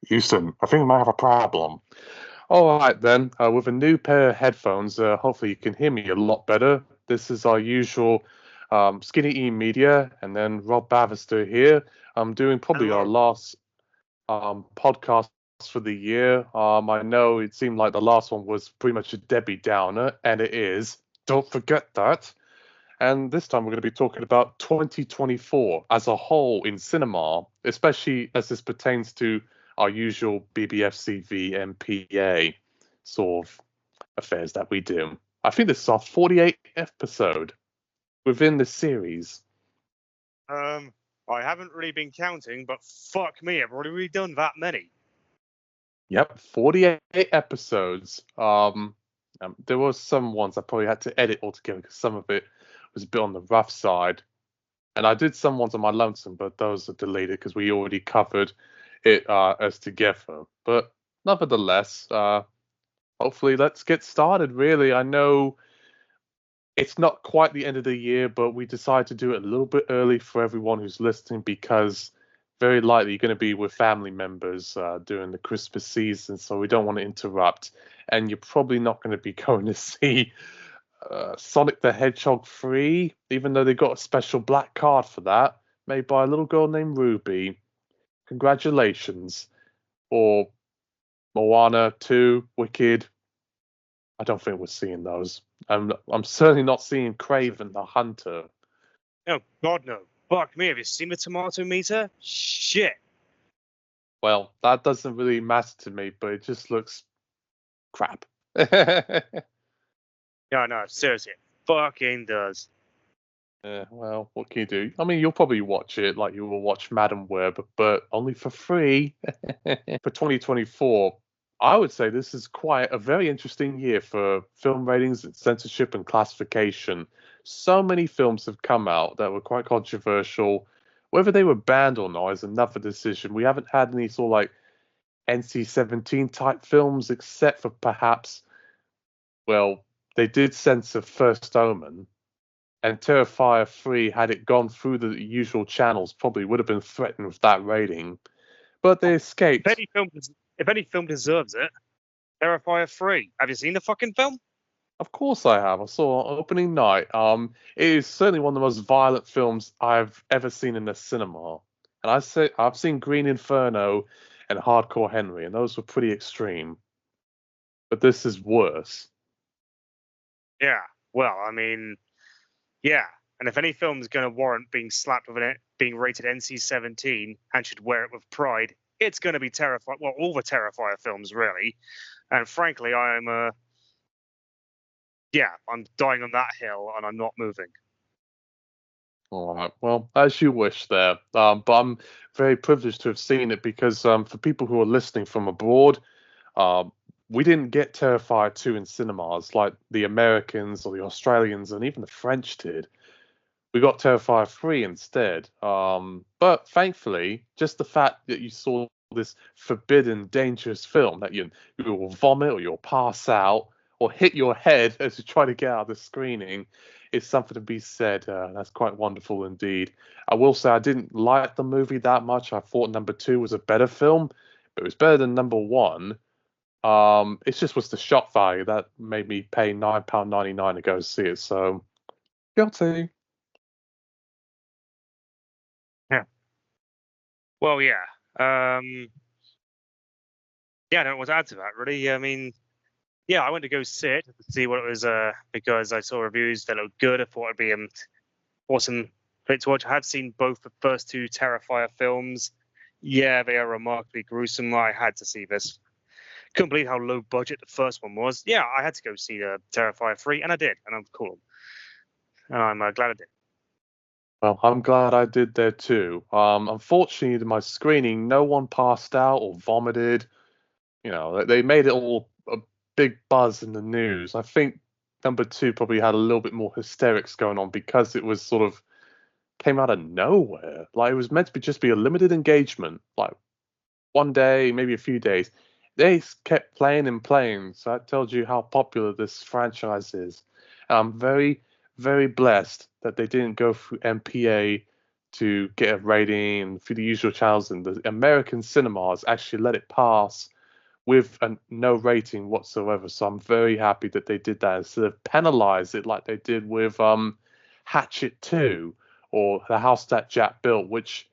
Houston, I think we might have a problem. All right, then. With a new pair of headphones, hopefully you can hear me a lot better. This is our usual Skinny E Media, and then Rob Bavister here. I'm doing probably our Hello. last podcast for the year. I know it seemed like the last one was pretty much a Debbie Downer, and it is. Don't forget that. And this time we're going to be talking about 2024 as a whole in cinema, especially as this pertains to our usual BBFC v MPA sort of affairs that we do. I think this is our 48th episode within the series. Um, I haven't really been counting, but fuck me, I've already done that many. Yep, 48 episodes. There were some ones I probably had to edit altogether because some of it was a bit on the rough side. And I did some ones on my lonesome, but those are deleted because we already covered it as together. But nevertheless, hopefully let's get started. Really, I know it's not quite the end of the year, but we decided to do it a little bit early for everyone who's listening because very likely you're going to be with family members during the Christmas season, so we don't want to interrupt. And you're probably not going to be going to see Sonic the Hedgehog 3, even though they got a special black card for that, made by a little girl named Ruby. Congratulations. Or Moana 2, Wicked. I don't think we're seeing those. I'm certainly not seeing Craven the Hunter. Oh, God, no. Fuck me, have you seen the tomato meter? Shit. Well, that doesn't really matter to me, but it just looks crap. No, no, seriously. It fucking does. Yeah, well, what can you do? I mean, you'll probably watch it like you will watch Madam Web, but only for free. For 2024, I would say this is quite a very interesting year for film ratings, censorship, and classification. So many films have come out that were quite controversial. Whether they were banned or not is another decision. We haven't had any sort of like NC-17 type films, except for perhaps, well, they did censor First Omen, and Terrifier 3, had it gone through the usual channels, probably would have been threatened with that rating. But they If escaped. any film deserves it, Terrifier 3. Have you seen the fucking film? Of course I have. I saw it on opening night. It is certainly one of the most violent films I've ever seen in the cinema. And I've seen Green Inferno and Hardcore Henry, and those were pretty extreme. But this is worse. Yeah. Well, I mean, yeah. And if any film's going to warrant being slapped with it being rated NC-17 and should wear it with pride, it's going to be Terrifier. Well, all the Terrifier films, really. And frankly, I'm dying on that hill and I'm not moving. All right. Well, as you wish there. But I'm very privileged to have seen it because for people who are listening from abroad, um, we didn't get Terrifier 2 in cinemas like the Americans or the Australians and even the French did. We got Terrifier 3 instead. But thankfully, just the fact that you saw this forbidden, dangerous film that you will vomit or you'll pass out or hit your head as you try to get out of the screening is something to be said. That's quite wonderful indeed. I will say I didn't like the movie that much. I thought number two was a better film, but it was better than number one. It just was the shock value that made me pay £9.99 to go see it. So guilty. Yeah. Well, yeah. Yeah, I don't know what to add to that, really. I mean, yeah, I went to go see it to see what it was because I saw reviews that looked good. I thought it'd be awesome flick to watch. I have seen both the first two Terrifier films. Yeah, they are remarkably gruesome. I had to see this. Couldn't believe how low budget the first one was. Yeah, I had to go see the Terrifier 3, and I did, and I'm cool. And I'm glad I did. Well, I'm glad I did there too. Unfortunately, in my screening, no one passed out or vomited. You know, they made it all a big buzz in the news. I think number two probably had a little bit more hysterics going on because it was sort of came out of nowhere. Like it was meant to be just be a limited engagement, like one day, maybe a few days. They kept playing and playing, so that tells you how popular this franchise is. And I'm very, very blessed that they didn't go through MPA to get a rating and through the usual channels, and the American cinemas actually let it pass with a no rating whatsoever. So I'm very happy that they did that instead of penalize it like they did with Hatchet 2 or The House That Jack Built, which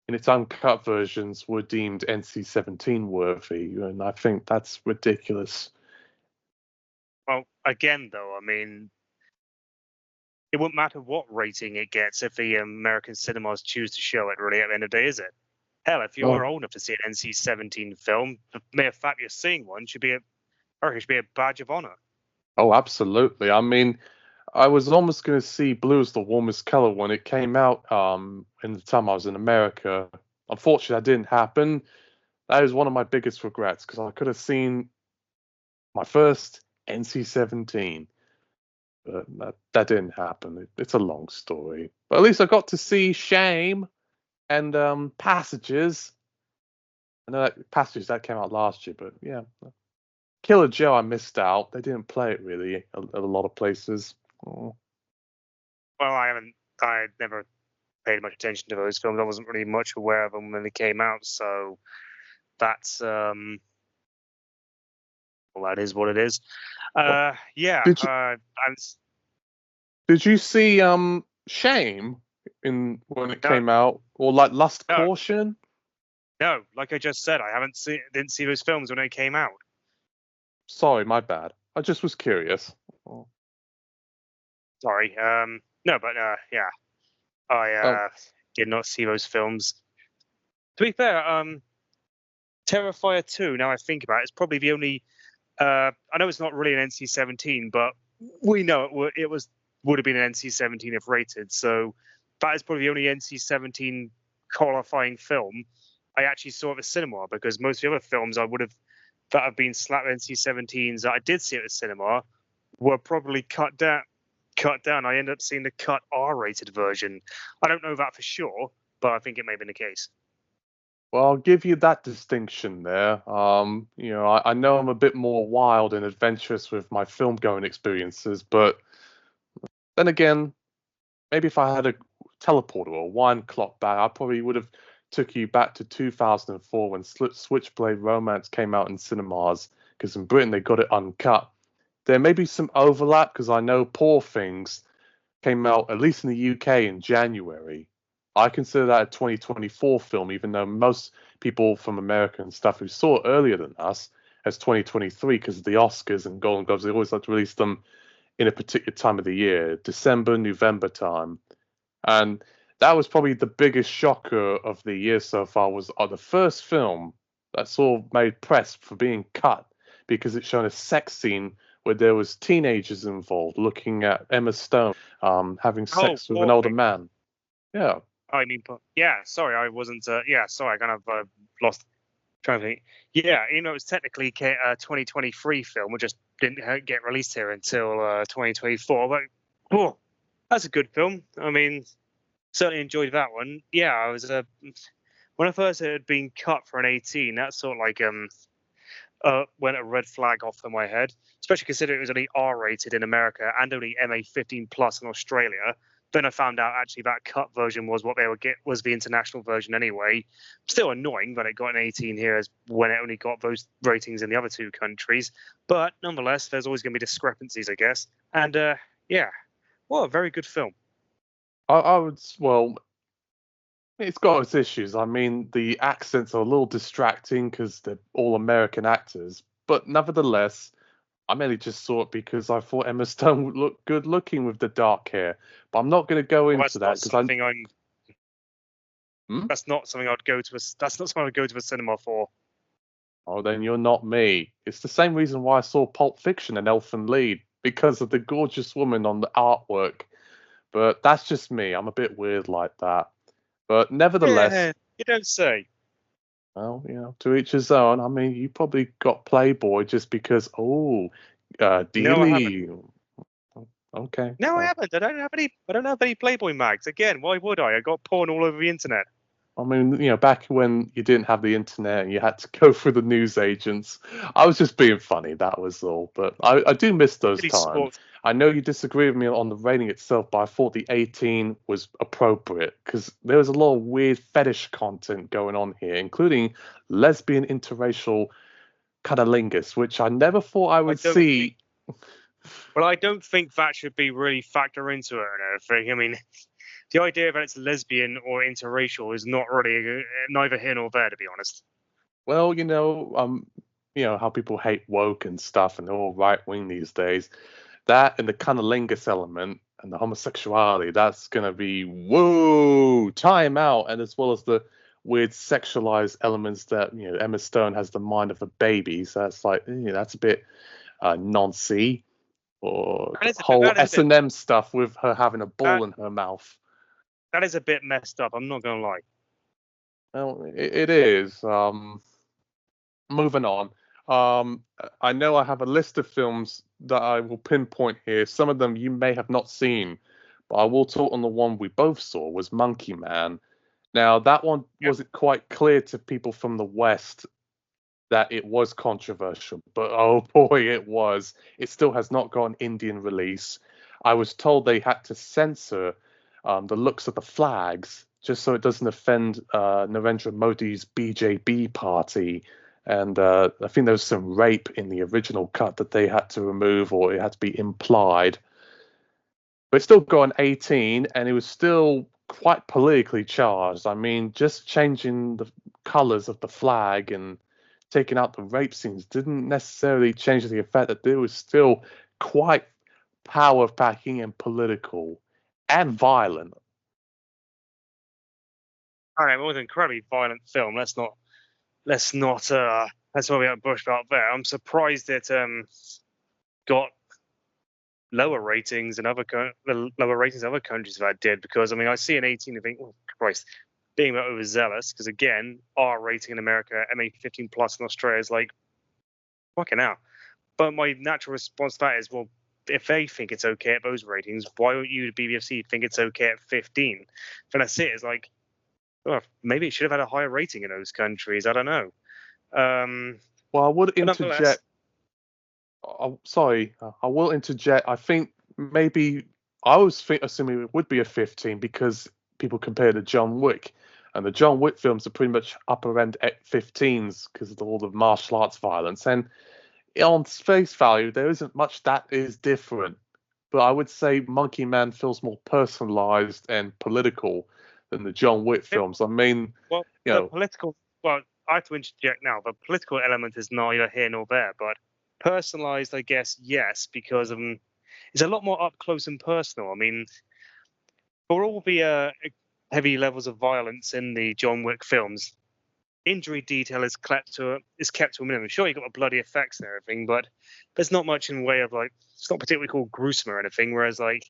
in its uncut versions were deemed NC-17 worthy. And I think that's ridiculous. Well, again, though, I mean, it wouldn't matter what rating it gets if the American cinemas choose to show it, really, at the end of the day, is it? Hell, if you're old enough to see an NC-17 film, the mere fact you're seeing one should be a badge of honor. Oh, absolutely. I mean, I was almost going to see blue as the warmest color when it came out in the time I was in America. Unfortunately, that didn't happen. That is one of my biggest regrets because I could have seen my first NC-17. But that didn't happen. It's a long story. But at least I got to see Shame and Passages. I know that Passages that came out last year, but yeah. Killer Joe, I missed out. They didn't play it really at a lot of places. Oh. Well, I never paid much attention to those films. I wasn't really much aware of them when they came out, so that's well, that is what it is. Yeah. Did you see Shame when it came out, or like Lust Caution? No, like I just said, didn't see those films when they came out. Sorry, my bad. I just was curious. Oh. Sorry. No, but yeah, I did not see those films. To be fair, Terrifier 2. Now I think about it, it's probably the only. I know it's not really an NC-17, but we know it would have been an NC-17 if rated. So that is probably the only NC-17 qualifying film I actually saw at the cinema, because most of the other films that have been slapped NC-17s that I did see at the cinema were probably cut down. I ended up seeing the cut R-rated version. I don't know that for sure, but I think it may have been the case. Well, I'll give you that distinction there. I know I'm a bit more wild and adventurous with my film going experiences, but then again, maybe if I had a teleporter or a wine clock back, I probably would have took you back to 2004 when Switchblade Romance came out in cinemas, because in Britain they got it uncut. There may be some overlap because I know Poor Things came out, at least in the UK, in January. I consider that a 2024 film, even though most people from America and stuff who saw it earlier than us as 2023 because of the Oscars and Golden Globes, they always like to release them in a particular time of the year, December, November time. And that was probably the biggest shocker of the year so far, was the first film that sort of made press for being cut because it showed a sex scene where there was teenagers involved looking at Emma Stone having sex with an older man. Yeah. I mean, yeah, sorry, I wasn't, sorry, I kind of lost trying to think. Yeah, it was technically a 2023 film, which just didn't get released here until 2024, but that's a good film. I mean, certainly enjoyed that one. Yeah, I was, when I first heard it had been cut for an 18, that sort of like, went a red flag off in my head, especially considering it was only R-rated in America and only MA15 plus in Australia. Then I found out actually that cut version was what they would get, was the international version anyway. Still annoying that it got an 18 here as when it only got those ratings in the other two countries. But nonetheless, there's always going to be discrepancies, I guess. And yeah, well, a very good film. Well, it's got its issues. I mean, the accents are a little distracting because they're all American actors. But nevertheless, I mainly just saw it because I thought Emma Stone would look good looking with the dark hair. But I'm not going to go into that because that's not something I'd go to. That's not something I'd go to a cinema for. Oh, then you're not me. It's the same reason why I saw Pulp Fiction and Elfin Lead, because of the gorgeous woman on the artwork. But that's just me. I'm a bit weird like that. But nevertheless, yeah, you don't say. Well, to each his own. I mean, you probably got Playboy just because. No, I haven't. Okay. No, I haven't. I don't have any Playboy mags. Again, why would I? I got porn all over the internet. I mean, back when you didn't have the internet and you had to go through the news agents, I was just being funny. That was all. But I do miss those Really times. sports. I know you disagree with me on the rating itself, but I thought the 18 was appropriate because there was a lot of weird fetish content going on here, including lesbian interracial cunnilingus, which I never thought I would see. Well, I don't think that should be really factor into it and everything. I mean, the idea that it's lesbian or interracial is not really neither here nor there, to be honest. Well, how people hate woke and stuff, and they're all right wing these days. That and the cunnilingus element and the homosexuality, that's gonna be whoa, time out, and as well as the weird sexualized elements that Emma Stone has the mind of a baby, so that's like that's a bit noncy, or the whole S&M stuff with her having a ball in her mouth. That is a bit messed up. I'm not gonna lie. Well, it is. Moving on. I know I have a list of films that I will pinpoint here. Some of them you may have not seen, but I will talk on the one we both saw was Monkey Man. Now that one wasn't quite clear to people from the West that it was controversial, but oh boy, it was. It still has not got an Indian release. I was told they had to censor the looks of the flags just so it doesn't offend Narendra Modi's BJP party. And I think there was some rape in the original cut that they had to remove, or it had to be implied. But it still got an 18, and it was still quite politically charged. I mean, just changing the colors of the flag and taking out the rape scenes didn't necessarily change the effect that it was still quite power-packing and political and violent. All right, it was an incredibly violent film. Let's not that's why we don't brush about there. I'm surprised it got lower ratings in other countries that did, because I mean I see an 18 and think, oh Christ, being a bit overzealous, because again, R rating in America, MA15 plus in Australia is like fucking hell. But my natural response to that is, well, if they think it's okay at those ratings, why don't you, the BBFC, think it's okay at 15? Then that's it. It's like, well, maybe it should have had a higher rating in those countries. I don't know. Well, I would interject. Sorry, I will interject. I think maybe I was assuming it would be a 15 because people compare to John Wick, and the John Wick films are pretty much upper end at 15s because of all the martial arts violence. And on face value, there isn't much that is different. But I would say Monkey Man feels more personalized and political than the John Wick films. I mean, well, the political. Well, I have to interject now. The political element is neither here nor there, but personalized, I guess, yes, because it's a lot more up close and personal. I mean, for all the heavy levels of violence in the John Wick films, injury detail is kept to a minimum. Sure, you got the bloody effects and everything, but there's not much in way of like, it's not particularly called gruesome or anything. Whereas like,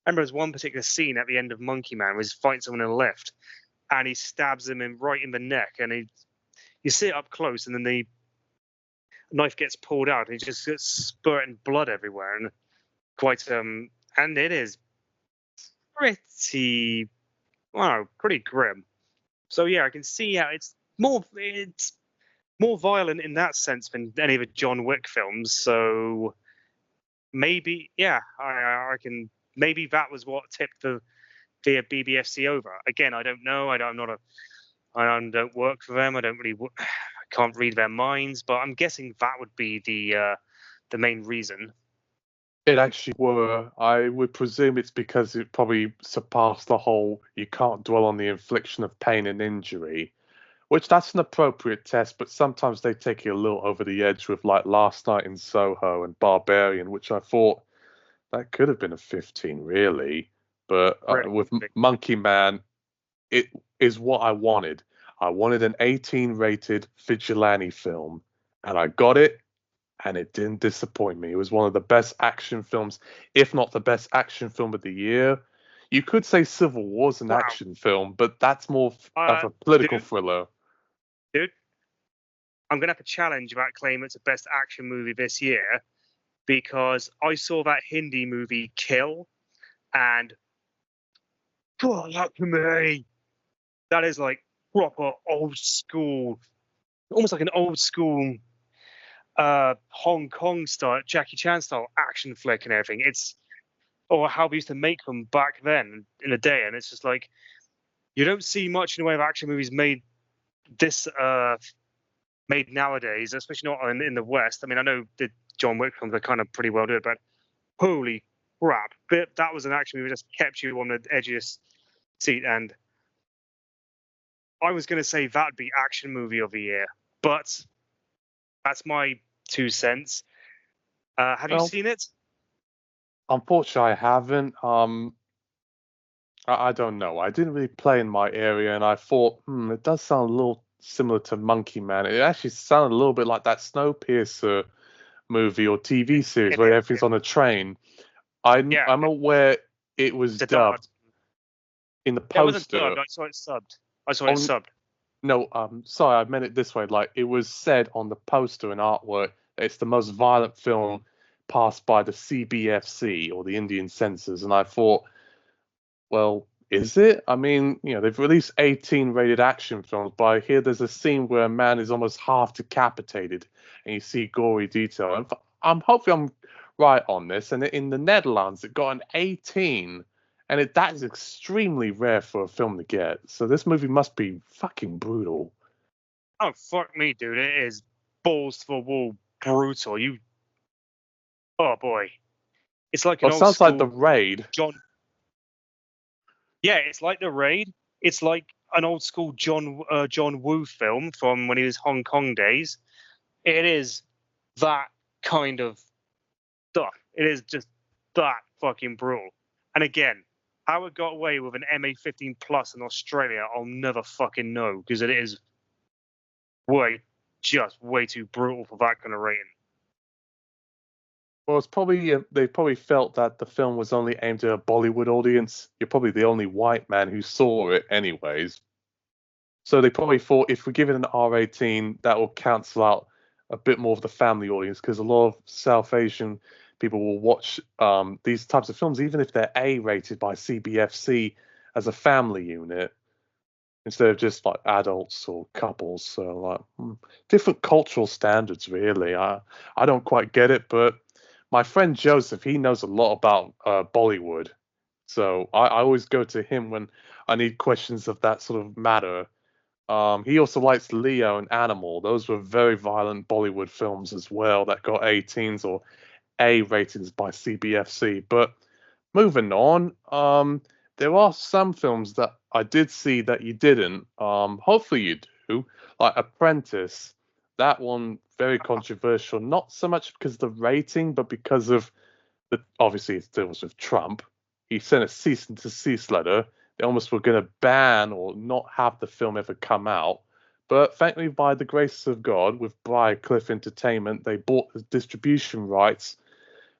I remember there's one particular scene at the end of Monkey Man where he's fighting someone in the lift, and he stabs him right in the neck, and you see it up close, and then the knife gets pulled out, and he just gets spurting blood everywhere, and quite and it is pretty grim. So yeah, I can see how it's more violent in that sense than any of the John Wick films. So maybe, yeah, I can. Maybe that was what tipped the BBFC over. Again, I don't know. I don't work for them. I can't read their minds. But I'm guessing that would be the main reason. It actually were. I would presume it's because it probably surpassed the whole you can't dwell on the infliction of pain and injury, which that's an appropriate test, but sometimes they take it a little over the edge with like Last Night in Soho and Barbarian, which I thought that could have been a 15 really. But with Monkey Man, it is what I wanted. I wanted an 18 rated vigilante film, and I got it. And it didn't disappoint me. It was one of the best action films, if not the best action film of the year. You could say Civil War's an action film, but that's more of a political thriller. Dude, I'm going to have to challenge that claim it's the best action movie this year, because I saw that Hindi movie Kill, and that is like proper old school, almost like an old school Hong Kong style, Jackie Chan style action flick and everything. It's or how we used to make them back then in the day, and it's just like you don't see much in the way of action movies made made nowadays, especially not in the West. I mean, I know the John Wick films are kind of pretty well done, but holy crap, that was an action movie that just kept you on the edge of your seat. And I was going to say that'd be action movie of the year, but that's my 2 cents. Have you seen it? Unfortunately, I haven't. I don't know. I didn't really play in my area, and I thought, it does sound a little similar to Monkey Man. It actually sounded a little bit like that Snowpiercer movie or TV series where everything's on a train. I'm aware it was dubbed in the poster. It wasn't dubbed. I saw it subbed. No, sorry, I meant it this way. Like, it was said on the poster and artwork that it's the most violent film passed by the CBFC or the Indian censors, and I thought, well, is it? I mean, they've released 18 rated action films, but I hear there's a scene where a man is almost half decapitated and you see gory detail. And hopefully I'm right on this. And in the Netherlands, it got an 18, and that is extremely rare for a film to get. So this movie must be fucking brutal. Oh, fuck me, dude. It is balls to the wall brutal. Oh, boy. It's like an old sounds school like The Raid. Yeah, it's like The Raid. It's like an old school John Woo film from when he was Hong Kong days. It is that kind of stuff. It is just that fucking brutal. And again, how it got away with an MA15 plus in Australia, I'll never fucking know, because it is way too brutal for that kind of rating. Well, it's probably they probably felt that the film was only aimed at a Bollywood audience. You're probably the only white man who saw it, anyways. So they probably thought if we give it an R18, that will cancel out a bit more of the family audience, because a lot of South Asian people will watch these types of films, even if they're A-rated by CBFC, as a family unit, instead of just like adults or couples. So like different cultural standards, really. I don't quite get it, but my friend Joseph, he knows a lot about Bollywood. So I always go to him when I need questions of that sort of matter. He also likes Leo and Animal. Those were very violent Bollywood films as well that got 18s or A ratings by CBFC. But moving on, there are some films that I did see that you didn't. Hopefully you do, like Apprentice. That one, very controversial, not so much because of the rating, but because of obviously it deals with Trump. He sent a cease and desist letter. They almost were going to ban or not have the film ever come out. But thankfully, by the grace of God, with Briarcliff Entertainment, they bought the distribution rights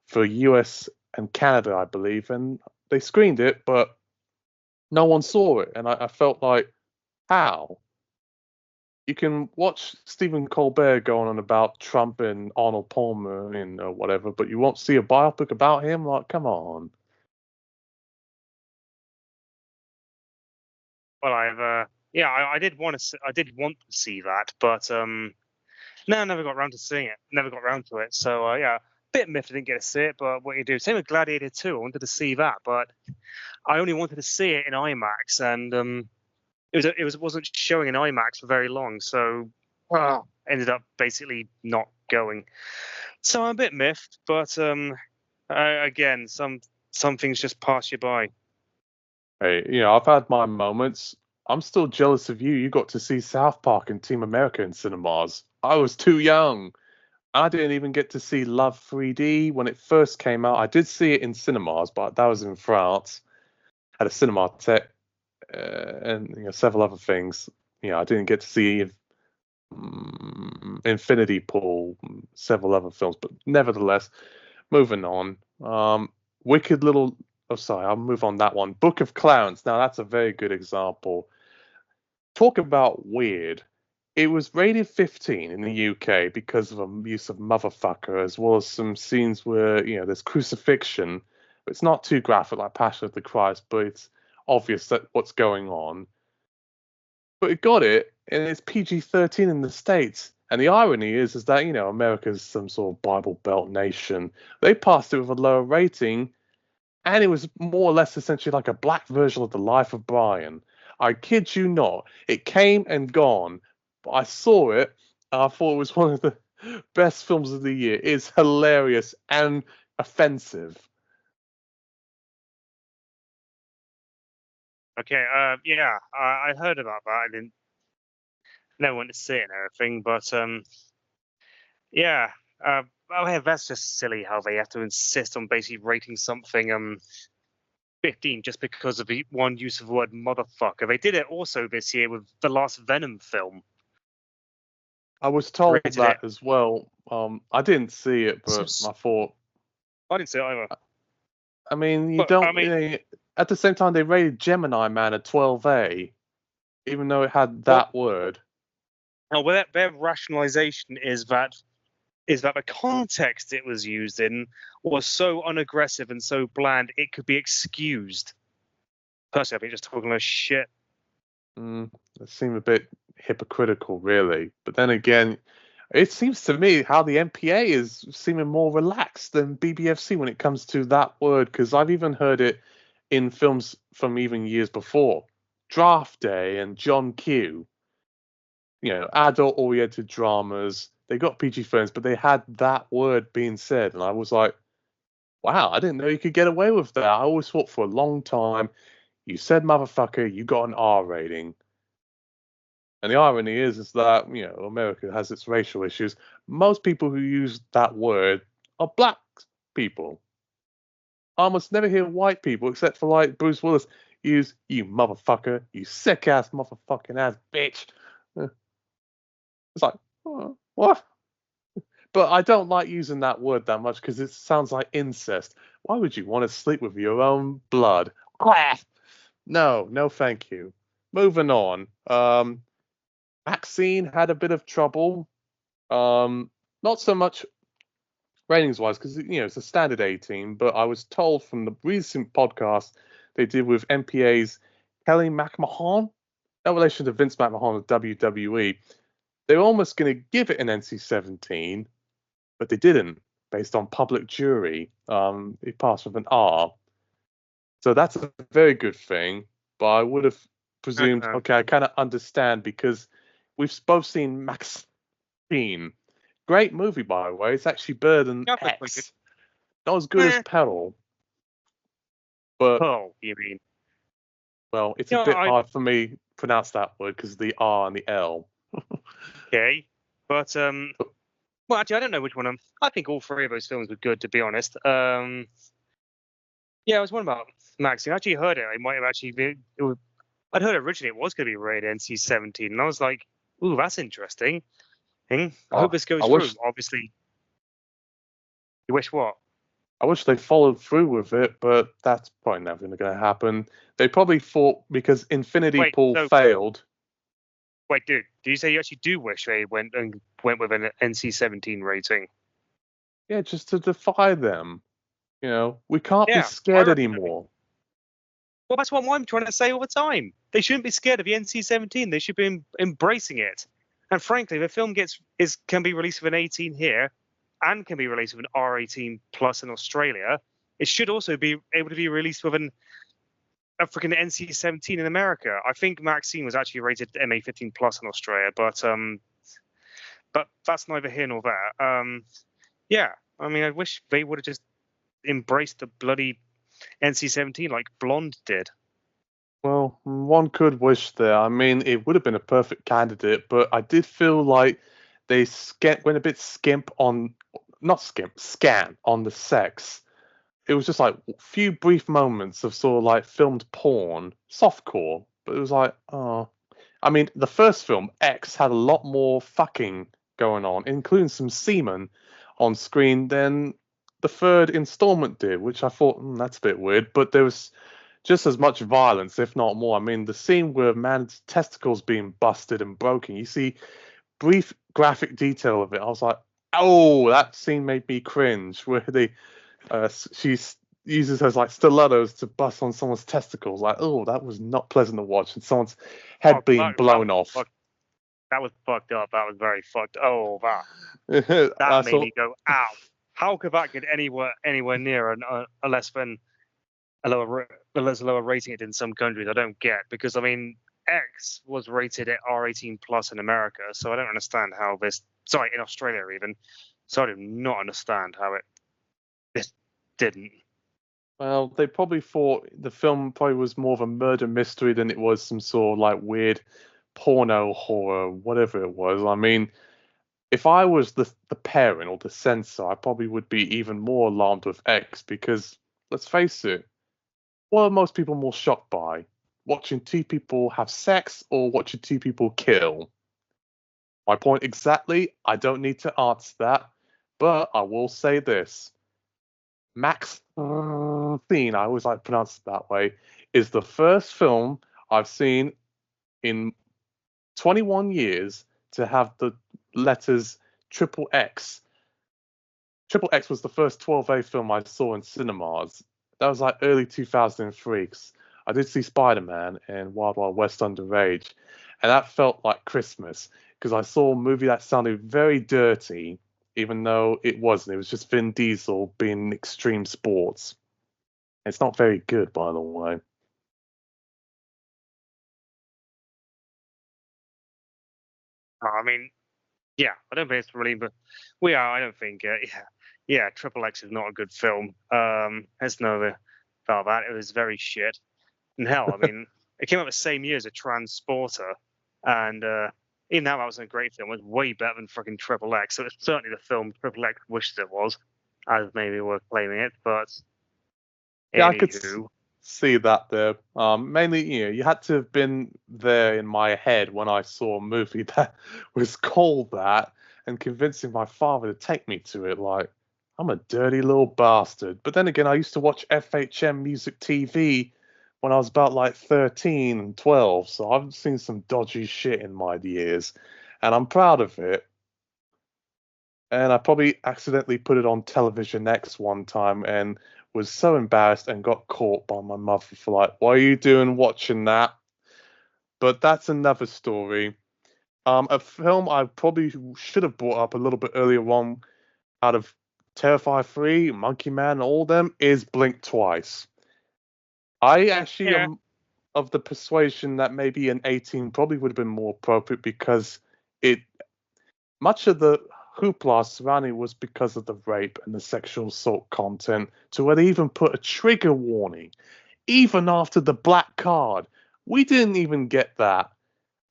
for US and Canada, I believe, and they screened it, but no one saw it. And I felt like, how? You can watch Stephen Colbert going on about Trump and Arnold Palmer and whatever, but you won't see a biopic about him? Like, come on. Well, I did want to see that, but no, I never got around to seeing it. Never got around to it. So yeah, bit miffed I didn't get to see it, but what you do? Same with Gladiator 2. I wanted to see that, but I only wanted to see it in IMAX, and it wasn't showing in IMAX for very long, so ended up basically not going. So I'm a bit miffed, but again, some things just pass you by. Hey, I've had my moments. I'm still jealous of you. You got to see South Park and Team America in cinemas. I was too young. I didn't even get to see Love 3D when it first came out. I did see it in cinemas, but that was in France at a Cinematheque and several other things. I didn't get to see Infinity Pool, several other films, but nevertheless, moving on. Wicked Little. Oh, sorry, I'll move on that one. Book of Clowns. Now, that's a very good example. Talk about weird. It was rated 15 in the UK because of a use of motherfucker, as well as some scenes where, there's crucifixion. It's not too graphic like Passion of the Christ, but it's obvious that what's going on. but it got it, and it's PG-13 in the States. And the irony is that, America's some sort of Bible Belt nation. They passed it with a lower rating, and it was more or less essentially like a black version of The Life of Brian. I kid you not. It came and gone, but I saw it, and I thought it was one of the best films of the year. It's hilarious and offensive. Okay, yeah, I heard about that. I didn't know when to see it and everything, but yeah, oh yeah, that's just silly how they have to insist on basically rating something 15 just because of the one use of the word motherfucker. They did it also this year with the last Venom film. I was told Rated that it. as well. I didn't see it, but I thought, I didn't see it either. I mean, you But, don't. I mean- At the same time, they rated Gemini Man at 12A, even though it had that word. No, well, their rationalization is that the context it was used in was so unaggressive and so bland it could be excused. Personally, I think just talking about shit. It seemed a bit hypocritical, really. But then again, it seems to me how the MPA is seeming more relaxed than BBFC when it comes to that word, because I've even heard it in films from even years before. Draft Day and John Q. Adult-oriented dramas. They got PG films, but they had that word being said, and I was like, wow, I didn't know you could get away with that. I always thought for a long time, you said motherfucker, you got an R rating. And the irony is that, America has its racial issues. Most people who use that word are black people. I almost never hear white people, except for like Bruce Willis, use you motherfucker, you sick ass motherfucking ass bitch. It's like, oh, what? But I don't like using that word that much because it sounds like incest. Why would you want to sleep with your own blood? No, thank you. Moving on. Maxine had a bit of trouble. Not so much ratings wise because it's a standard 18, but I was told from the recent podcast they did with MPA's Kelly McMahon, no relation to Vince McMahon of WWE. They were almost going to give it an NC-17, but they didn't, based on public jury. It passed with an R. So that's a very good thing. But I would have presumed, okay, I kind of understand because we've both seen Maxine. Great movie, by the way. It's actually better than X. Not as good as Peril. But Pearl, you mean? Well, it's a bit hard for me to pronounce that word because of the R and the L. Okay. But well, actually, I don't know which one. I think all three of those films were good, to be honest. Yeah, I was wondering about Maxine. I actually heard it. It might have actually been. I'd heard originally it was going to be rated NC-17, and I was like, "Ooh, that's interesting." I hope this goes through. Obviously, you wish what? I wish they followed through with it, but that's probably never going to happen. They probably thought because Infinity Pool failed. Wait, dude, do you say you actually do wish they went with an NC-17 rating? Yeah, just to defy them. We can't be scared anymore. Well, that's what I'm trying to say all the time. They shouldn't be scared of the NC-17. They should be embracing it. And frankly, the film can be released with an 18 here, and can be released with an R18 plus in Australia. It should also be able to be released with an African NC-17 in America. I think Maxine was actually rated MA15 plus in Australia, but that's neither here nor there. Yeah, I mean, I wish they would have just embraced the bloody NC-17 like Blonde did. Well, one could wish there. I mean, it would have been a perfect candidate, but I did feel like they went a bit scan on the sex. It was just like a few brief moments of sort of like filmed porn, softcore, but it was like, oh. I mean, the first film, X, had a lot more fucking going on, including some semen on screen than the third installment did, which I thought, that's a bit weird, but there was just as much violence, if not more. I mean, the scene where man's testicles being busted and broken, you see brief graphic detail of it. I was like, oh, that scene made me cringe, where she's uses those like stilettos to bust on someone's testicles. Like, oh, that was not pleasant to watch. And someone's head being blown off. That was fucked up. That was very fucked. Oh, that made me go, ow. How could that get anywhere near a less than a lower rating it in some countries? I don't get, because I mean, X was rated at R18 plus in America, so I don't understand how in Australia even. So I do not understand how this didn't. Well, they probably thought the film probably was more of a murder mystery than it was some sort of like weird porno horror, whatever it was. I mean, if I was the parent or the censor, I probably would be even more alarmed with X, because let's face it, what are most people more shocked by? Watching two people have sex or watching two people kill? My point exactly. I don't need to answer that, but I will say this. Max Thien, I always like to pronounce it that way, is the first film I've seen in 21 years to have the letters triple X. Triple X was the first 12A film I saw in cinemas. That was like early 2003. I did see Spider-Man and Wild Wild West Underage, and that felt like Christmas, because I saw a movie that sounded very dirty, even though it wasn't. It was just Vin Diesel being extreme sports. It's not very good, by the way. I mean, yeah, I don't think it's really, but I don't think, Triple X is not a good film. There's no about that. It was very shit. And hell, I mean, it came out the same year as a Transporter, and even though that wasn't a great film, it was way better than fucking Triple X. So it's certainly the film Triple X wishes it was, as maybe we're claiming it. But yeah, I could see that there. Mainly, you had to have been there in my head when I saw a movie that was called that, and convincing my father to take me to it. Like, I'm a dirty little bastard. But then again, I used to watch FHM Music TV when I was about like 13 and 12, so I've seen some dodgy shit in my years, and I'm proud of it. And I probably accidentally put it on Television X one time and was so embarrassed and got caught by my mother for like, what are you doing watching that? But that's another story. A film I probably should have brought up a little bit earlier on out of Terrifier 3, Monkey Man, all of them, is Blink Twice. I actually am of the persuasion that maybe an 18 probably would have been more appropriate, because much of the hoopla surrounding was because of the rape and the sexual assault content, to where they even put a trigger warning, even after the black card. We didn't even get that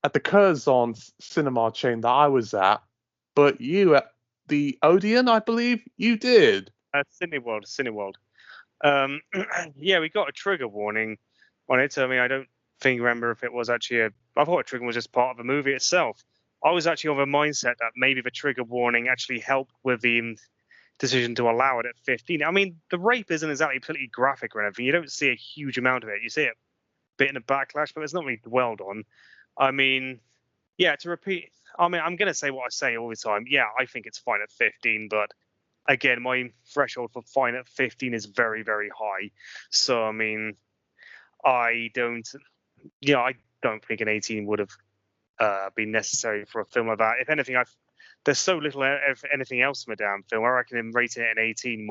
at the Curzon cinema chain that I was at, but you at the Odeon, I believe, you did. Cineworld. Yeah, we got a trigger warning on it. I mean, I don't remember if it was actually I thought a trigger was just part of the movie itself. I was actually of a mindset that maybe the trigger warning actually helped with the decision to allow it at 15. I mean, the rape isn't exactly completely graphic or anything. You don't see a huge amount of it. You see it a bit in a backlash, but it's not really dwelled on. I mean, yeah, to repeat, I mean, I'm going to say what I say all the time. Yeah, I think it's fine at 15, but again, my threshold for fine at 15 is very, very high. So, I mean, I don't think an 18 would have been necessary for a film like that. If anything, there's so little of anything else in the damn film. I reckon rating it an 18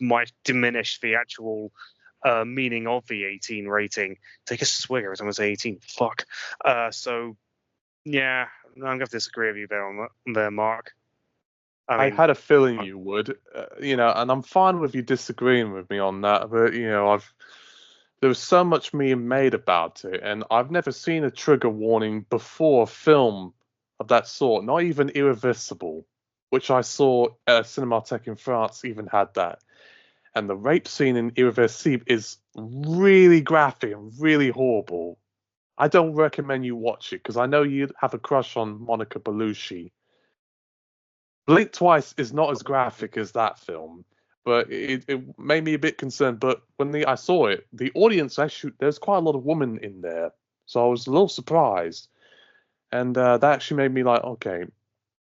might diminish the actual meaning of the 18 rating. Take a swig every time I say 18. Fuck. So, yeah, I'm going to disagree with you there, Mark. I had a feeling you would, and I'm fine with you disagreeing with me on that. But there was so much meme made about it, and I've never seen a trigger warning before a film of that sort. Not even Irreversible, which I saw at Cinematheque in France, even had that. And the rape scene in Irreversible is really graphic and really horrible. I don't recommend you watch it, because I know you have a crush on Monica Bellucci. Blink Twice is not as graphic as that film, but it made me a bit concerned. But when I saw it, the audience actually, there's quite a lot of women in there, so I was a little surprised, and that actually made me like, okay,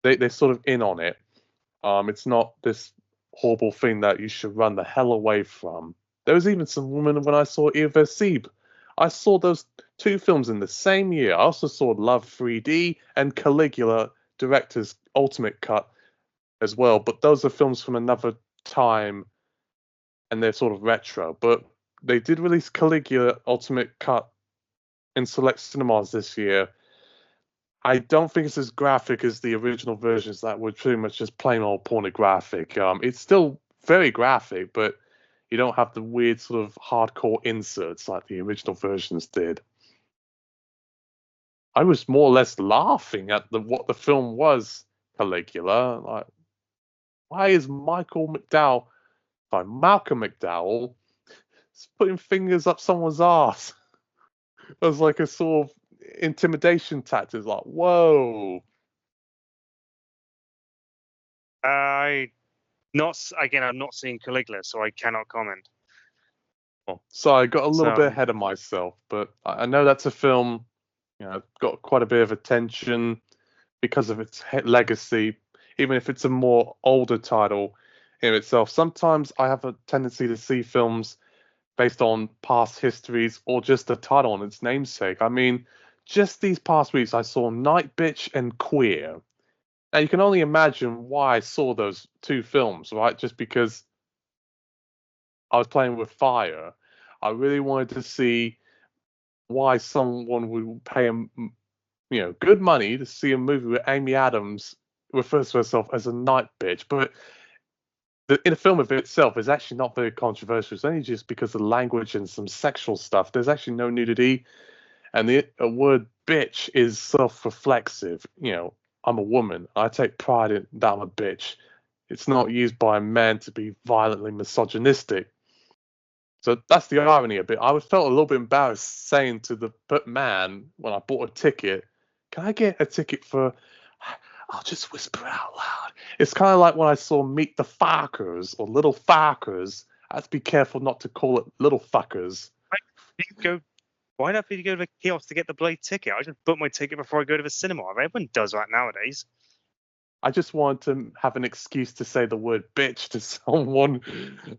they're sort of in on it. It's not this horrible thing that you should run the hell away from. There was even some women when I saw Irreversible. I saw those two films in the same year. I also saw Love 3D and Caligula, director's ultimate cut as well. But those are films from another time, and they're sort of retro. But they did release Caligula ultimate cut in select cinemas this year. I don't think it's as graphic as the original versions that were pretty much just plain old pornographic. It's still very graphic, but you don't have the weird sort of hardcore inserts like the original versions did. I was more or less laughing at what the film was, Caligula. Like, why is Malcolm McDowell putting fingers up someone's ass? It was like a sort of intimidation tactic. Like, whoa. I'm not seeing Caligula, so I cannot comment. So I got a little bit ahead of myself, but I know that's a film, got quite a bit of attention because of its legacy, even if it's a more older title in itself. Sometimes I have a tendency to see films based on past histories or just the title and its namesake. I mean, just these past weeks, I saw Night Bitch and Queer. Now, you can only imagine why I saw those two films, right? Just because I was playing with fire. I really wanted to see why someone would pay good money to see a movie where Amy Adams refers to herself as a night bitch. But in the film of itself is actually not very controversial. It's only just because of the language and some sexual stuff. There's actually no nudity. And the word bitch is self-reflexive. I'm a woman. I take pride in that I'm a bitch. It's not used by men to be violently misogynistic. So that's the irony of it. I felt a little bit embarrassed saying to the man when I bought a ticket, can I get a ticket for, I'll just whisper out loud. It's kind of like when I saw Meet the Farkers or Little Farkers. I have to be careful not to call it Little Fuckers. Why not you go to the kiosk to get the blade ticket? I just book my ticket before I go to the cinema. Everyone does that nowadays. I just wanted to have an excuse to say the word bitch to someone.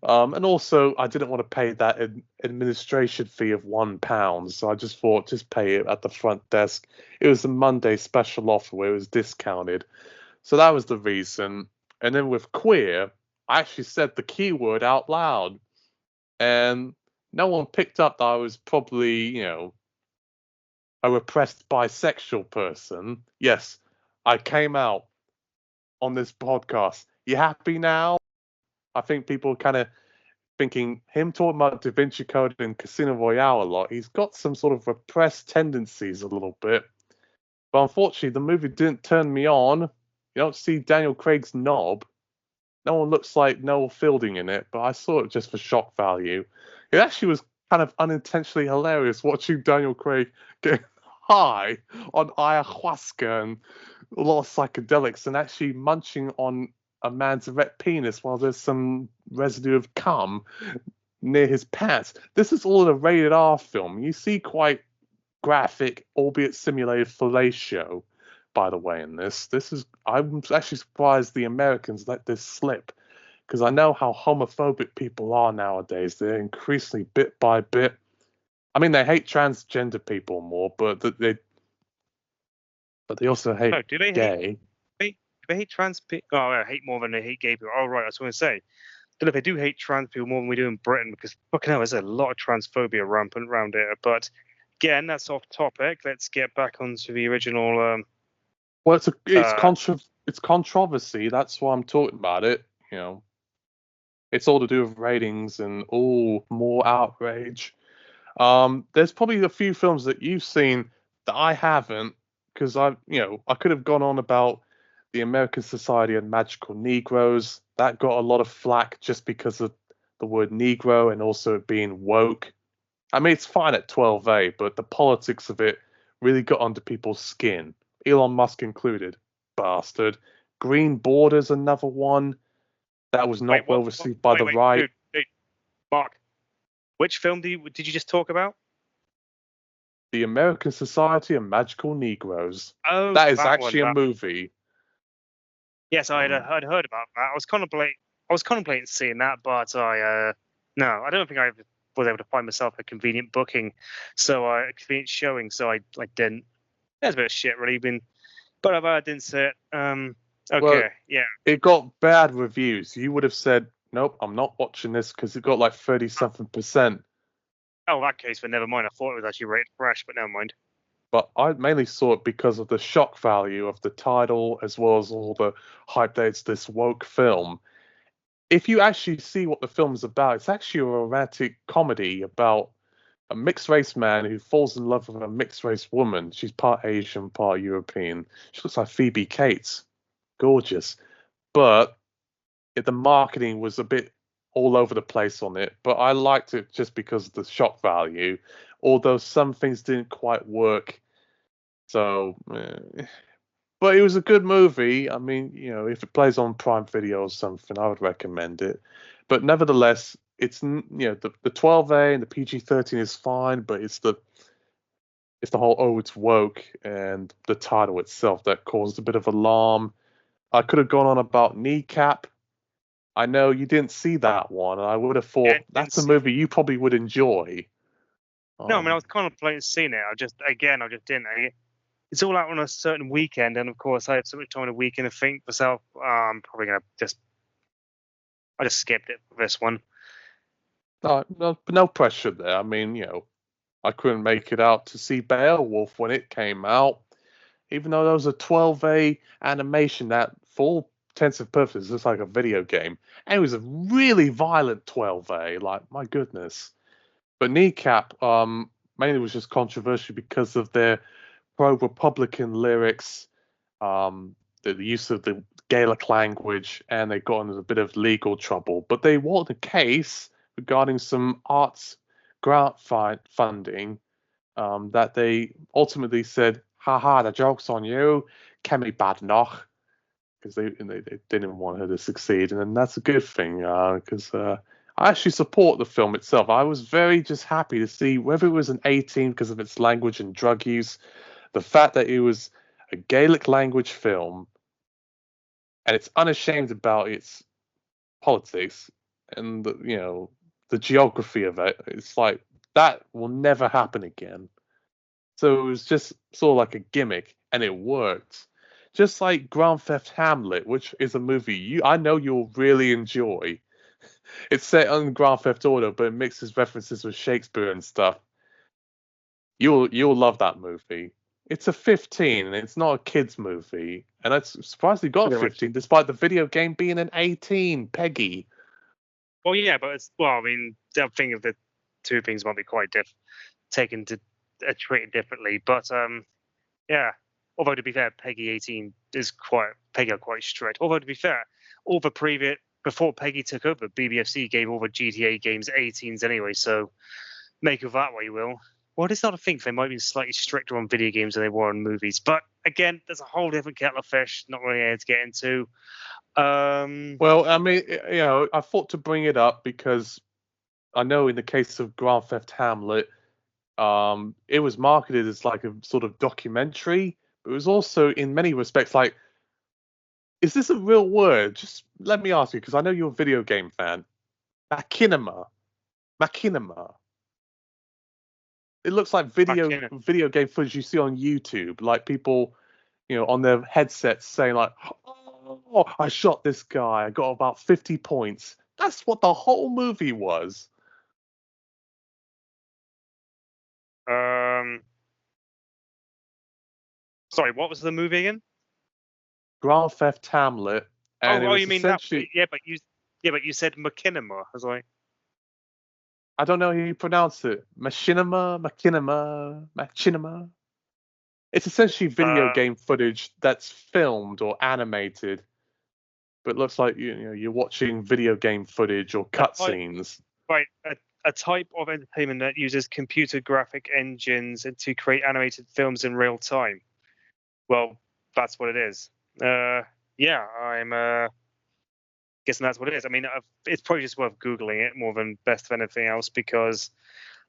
And also, I didn't want to pay that administration fee of £1. So I just thought, just pay it at the front desk. It was a Monday special offer where it was discounted. So that was the reason. And then with queer, I actually said the keyword out loud. And no one picked up that I was probably, a repressed bisexual person. Yes, I came out on this podcast. You happy now? I think people are kind of thinking him talking about Da Vinci Code and Casino Royale a lot. He's got some sort of repressed tendencies a little bit. But unfortunately, the movie didn't turn me on. You don't see Daniel Craig's knob. No one looks like Noel Fielding in it, but I saw it just for shock value. It actually was kind of unintentionally hilarious watching Daniel Craig get high on ayahuasca and a lot of psychedelics and actually munching on a man's erect penis while there's some residue of cum near his pants. This is all in a rated R film. You see quite graphic, albeit simulated fellatio, by the way, in this. I'm actually surprised the Americans let this slip, because I know how homophobic people are nowadays. They're increasingly, bit by bit. I mean, they hate transgender people more, but they also hate gay. Do they hate trans people? Oh, I hate more than they hate gay people. Oh, right, I was going to say. Don't know if they do hate trans people more than we do in Britain, because fucking hell, there's a lot of transphobia rampant around here. But again, that's off topic. Let's get back onto the original. Well, it's controversy. That's why I'm talking about it. It's all to do with ratings and more outrage. There's probably a few films that you've seen that I haven't, because I could have gone on about the American Society of Magical Negroes. That got a lot of flack just because of the word Negro and also it being woke. I mean, it's fine at 12A, but the politics of it really got under people's skin. Elon Musk included. Bastard. Green Border's another one that was not well received by the right. Dude, Mark, which film did you just talk about? The American Society of Magical Negroes. Oh, that is actually a movie. Yes, I'd heard about that. I was contemplating seeing that, but I No, I don't think I was able to find myself a convenient booking, so a convenient showing. So I didn't. That's a bit of shit, really. But I didn't see it. Well, Okay, yeah. it got bad reviews. You would have said, nope, I'm not watching this because it got like 30-something%. Oh, that case, but never mind. I thought it was actually rated fresh, but never mind. But I mainly saw it because of the shock value of the title as well as all the hype that it's this woke film. If you actually see what the film is about, it's actually a romantic comedy about a mixed race man who falls in love with a mixed race woman. She's part Asian, part European. She looks like Phoebe Cates. Gorgeous. But the marketing was a bit all over the place on it. But I liked it just because of the shock value, although some things didn't quite work. So, but it was a good movie. I mean, if it plays on Prime Video or something, I would recommend it. But nevertheless, it's the 12A and the PG-13 is fine, but it's the whole it's woke and the title itself that caused a bit of alarm. I could have gone on about Kneecap. I know you didn't see that one, and I would have thought that's a movie you probably would enjoy. No, I mean, I was contemplating seeing it. I just didn't. It's all out on a certain weekend, and of course, I have so much time on a weekend to think myself. I'm probably gonna I just skipped it for this one. No pressure there. I mean, I couldn't make it out to see Beowulf when it came out, even though there was a 12A animation that, for all intents and purposes, looks like a video game, and it was a really violent 12A. Like, my goodness. But Kneecap mainly was just controversial because of their pro-Republican lyrics, the use of the Gaelic language, and they got into a bit of legal trouble. But they won the case regarding some arts grant funding that they ultimately said, haha, the joke's on you, Kemi Badnoch, because they didn't want her to succeed. And that's a good thing because I actually support the film itself. I was very just happy to see whether it was an 18 because of its language and drug use, the fact that it was a Gaelic language film and it's unashamed about its politics and the geography of it. It's like that will never happen again. So it was just sort of like a gimmick, and it worked. Just like Grand Theft Hamlet, which is a movie I know you'll really enjoy. It's set on Grand Theft Auto, but it mixes references with Shakespeare and stuff. You'll love that movie. It's a 15, and it's not a kids movie, and it's surprisingly got a 15, despite the video game being an 18. Peggy. Well, yeah, but I mean, I think of the two things might be quite taken to treated differently. But yeah. Although to be fair, Peggy 18 are quite strict. Although to be fair, all the before Peggy took over, BBFC gave all the GTA games 18s anyway. So make of that what you will. Well, it's not a thing. They might be slightly stricter on video games than they were on movies. But again, there's a whole different kettle of fish. Not really able to get into. Well, I mean, I thought to bring it up because I know in the case of Grand Theft Hamlet, it was marketed as like a sort of documentary. But it was also, in many respects, like, is this a real word? Just let me ask you, because I know you're a video game fan. Machinima. It looks like video game footage you see on YouTube, like people, on their headsets saying like, "Oh, I shot this guy. I got about 50 points." That's what the whole movie was. Sorry, what was the movie again? Grand Theft Hamlet. And you mean that? Yeah, but you said Machinima, as I don't know how you pronounce it. Machinima. It's essentially video game footage that's filmed or animated, but looks like you're watching video game footage or cutscenes. Right, a type of entertainment that uses computer graphic engines to create animated films in real time. Well, that's what it is. Yeah, I'm guessing that's what it is. I mean, it's probably just worth Googling it more than best of anything else because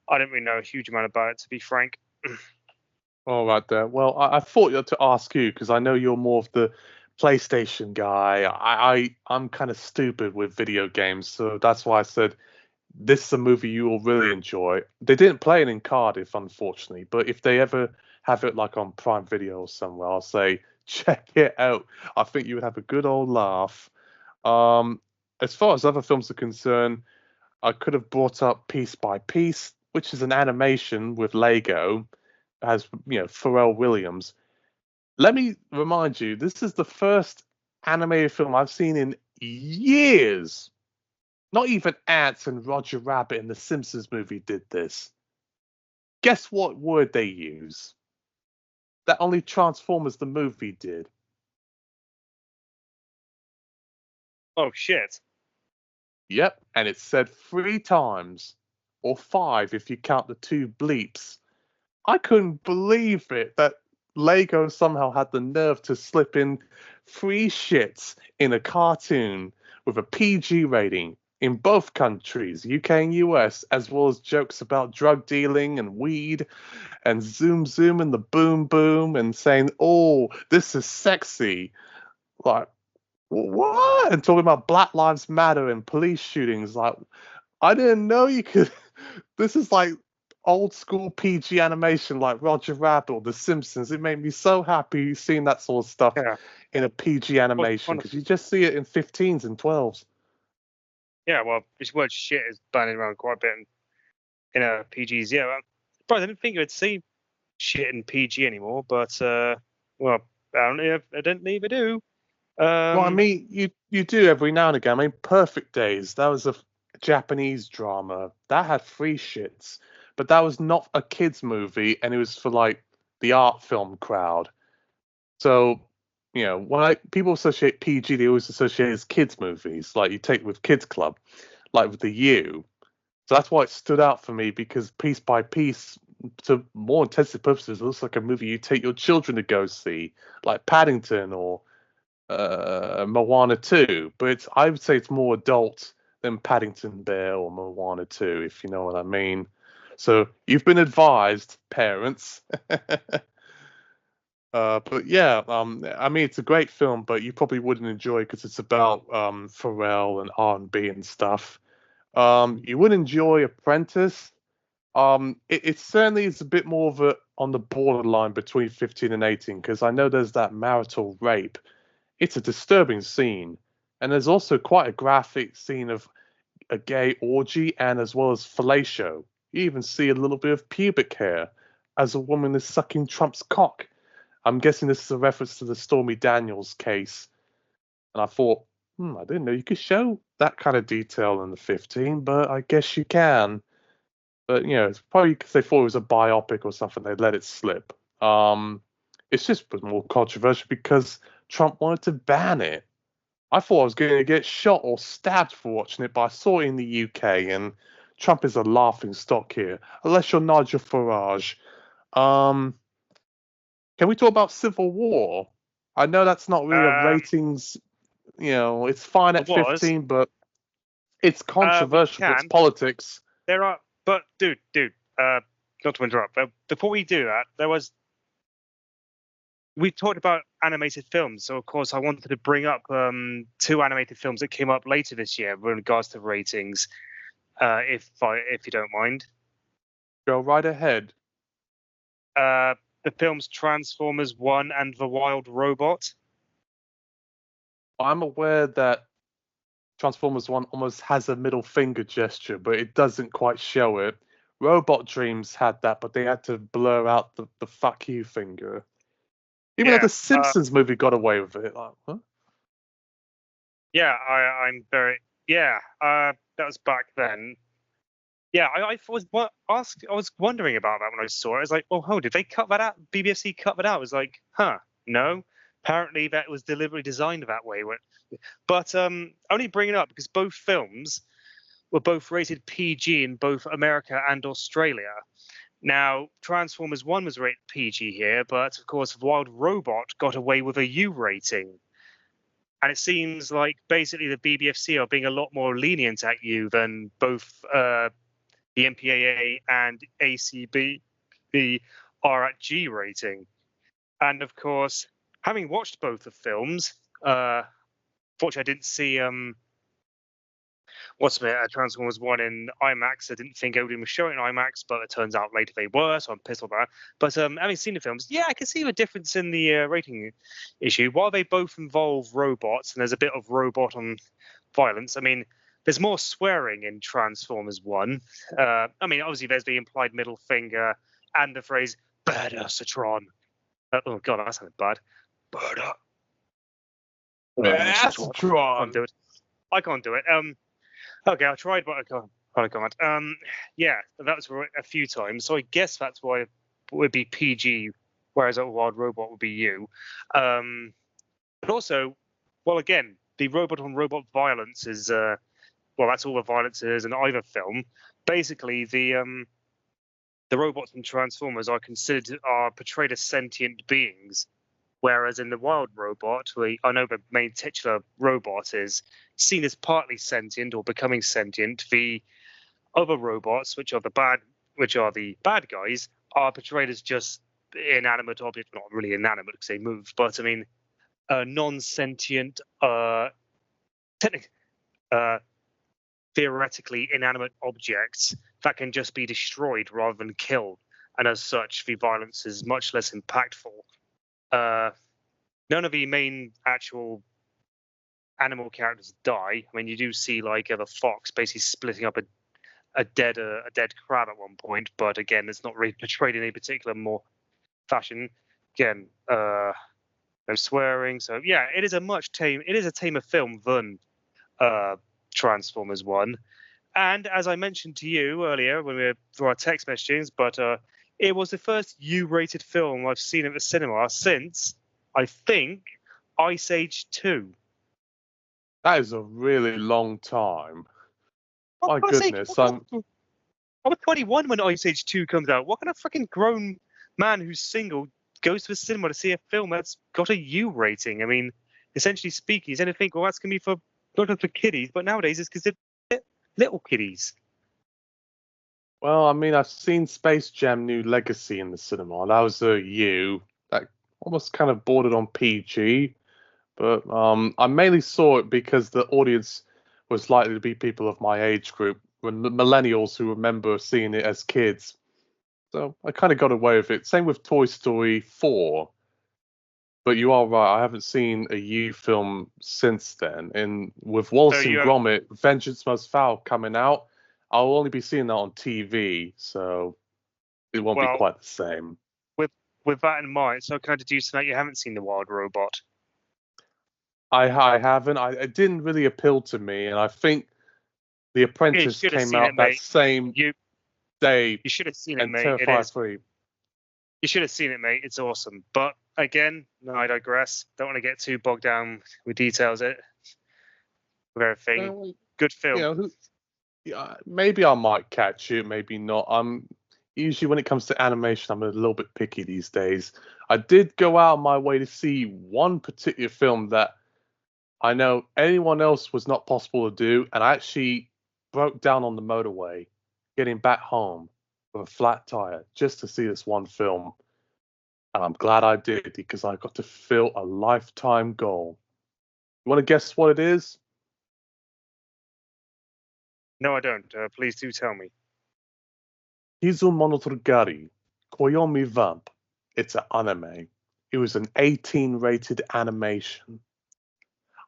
I don't really know a huge amount about it, to be frank. All right there. Well, I thought to ask you because I know you're more of the PlayStation guy. I'm kind of stupid with video games, so that's why I said this is a movie you will really enjoy. They didn't play it in Cardiff, unfortunately, but if they ever have it like on Prime Video or somewhere, I'll say check it out. I think you would have a good old laugh. As far as other films are concerned, I could have brought up Piece by Piece, which is an animation with Lego, as Pharrell Williams. Let me remind you, this is the first animated film I've seen in years. Not even Ants and Roger Rabbit and the Simpsons movie did this. Guess what word they use? That only Transformers the movie did. Oh, shit. Yep, and it's said 3 times, or 5 if you count the 2 bleeps. I couldn't believe it that Lego somehow had the nerve to slip in 3 shits in a cartoon with a PG rating in both countries, UK and US, as well as jokes about drug dealing and weed and zoom zoom and the boom boom and saying, oh, this is sexy. Like, what? And talking about Black Lives Matter and police shootings. Like, I didn't know you could. This is like old school PG animation like Roger Rabbit or The Simpsons. It made me so happy seeing that sort of stuff in a PG animation because you just see it in 15s and 12s. Yeah, well, this word shit is banning around quite a bit in PGs. Yeah, but I didn't think you would see shit in PG anymore, but well, I don't even do. Well, I mean, you do every now and again. I mean, Perfect Days, that was a Japanese drama that had 3 shits, but that was not a kids movie, and it was for like the art film crowd. So, when people associate PG, they always associate it as kids movies, like you take with Kids Club, like with the U. So that's why it stood out for me, because Piece by Piece, to more intensive purposes, it looks like a movie you take your children to go see, like Paddington or Moana 2. But I would say it's more adult than Paddington Bear or Moana 2, if you know what I mean. So you've been advised, parents. But yeah, I mean, it's a great film, but you probably wouldn't enjoy it because it's about Pharrell and R&B and stuff. You would enjoy Apprentice. It certainly is a bit more of a on the borderline between 15 and 18, because I know there's that marital rape. It's a disturbing scene, and there's also quite a graphic scene of a gay orgy and as well as fellatio. You even see a little bit of pubic hair as a woman is sucking Trump's cock. I'm guessing this is a reference to the Stormy Daniels case. And I thought, I didn't know you could show that kind of detail in the 15, but I guess you can. But, it's probably because they thought it was a biopic or something. They let it slip. It's just more controversial because Trump wanted to ban it. I thought I was going to get shot or stabbed for watching it, but I saw it in the UK, and Trump is a laughing stock here, unless you're Nigel Farage. Can we talk about Civil War? I know that's not really a ratings, it's fine at 15, but it's controversial. It's politics. There are, but dude, not to interrupt, but before we do that, we talked about animated films, so of course I wanted to bring up 2 animated films that came up later this year with regards to ratings, if you don't mind. Go right ahead. The films Transformers 1 and The Wild Robot. I'm aware that Transformers 1 almost has a middle finger gesture, but it doesn't quite show it. Robot Dreams had that, but they had to blur out the fuck you finger. Even though the Simpsons movie got away with it. Like, huh? Yeah, I'm very... Yeah, that was back then. Yeah, I was wondering about that when I saw it. I was like, well, did they cut that out? BBFC cut that out. I was like, no. Apparently that was deliberately designed that way. But only bring it up because both films were both rated PG in both America and Australia. Now, Transformers 1 was rated PG here, but of course Wild Robot got away with a U rating. And it seems like basically the BBFC are being a lot more lenient at you than both the MPAA and ACB are at G rating. And of course, having watched both the films, fortunately I didn't see Transformers 1 in IMAX. I didn't think Odin was showing in IMAX, but it turns out later they were, so I'm pissed about that. But having seen the films, yeah, I can see a difference in the rating issue. While they both involve robots and there's a bit of robot on violence, I mean, there's more swearing in Transformers 1. I mean, obviously there's the implied middle finger and the phrase, "Better, Citron." Oh, God, that sounded bad. Better. Astron. I can't do it. Okay, I tried, but I can't. Yeah, that was a few times. So I guess that's why it would be PG, whereas a Wild Robot would be U. But also, well, again, the robot-on-robot violence is, that's all the violence is in either film. Basically, the robots in Transformers are portrayed as sentient beings. Whereas in the Wild Robot, I know the main titular robot is seen as partly sentient or becoming sentient. The other robots, which are the bad guys, are portrayed as just inanimate objects. Not really inanimate because they move, but I mean, non-sentient, theoretically inanimate objects that can just be destroyed rather than killed. And as such, the violence is much less impactful. None of the main actual animal characters die. I mean, you do see like the fox basically splitting up a dead crab at one point, but again, it's not really portrayed in any particular more fashion. Again, no swearing. So yeah, it is a tamer film than Transformers 1. And as I mentioned to you earlier when we were through our text messages, but it was the first U-rated film I've seen at the cinema since, I think, Ice Age 2. That is a really long time. My goodness. I was 21 when Ice Age 2 comes out. What kind of fucking grown man who's single goes to the cinema to see a film that's got a U rating? I mean, essentially speaking, he's going to think, well, that's going to be for not just for kiddies, but nowadays it's because they're little kiddies. Well, I mean, I've seen Space Jam New Legacy in the cinema. That was a U. That almost kind of bordered on PG. But I mainly saw it because the audience was likely to be people of my age group, when the millennials who remember seeing it as kids. So I kind of got away with it. Same with Toy Story 4. But you are right, I haven't seen a U film since then. And with Wallace and Gromit, Vengeance Must Foul coming out, I'll only be seeing that on TV, so it won't be quite the same. With that in mind, so can I deduce that you haven't seen The Wild Robot? I haven't. It didn't really appeal to me, and I think The Apprentice came out that same day. You should have seen it, mate. It is. You should have seen it, mate. It's awesome. But again, no, I digress. Don't want to get too bogged down with details. With everything. Good film. Maybe I might catch it, maybe not. Usually when it comes to animation, I'm a little bit picky these days. I did go out of my way to see one particular film that I know anyone else was not possible to do, and I actually broke down on the motorway getting back home with a flat tire just to see this one film. And I'm glad I did, because I got to fulfill a lifetime goal. You want to guess what it is? No, I don't. Please do tell me. Kizu Monogatari, Koyomi Vamp. It's an anime. It was an 18-rated animation.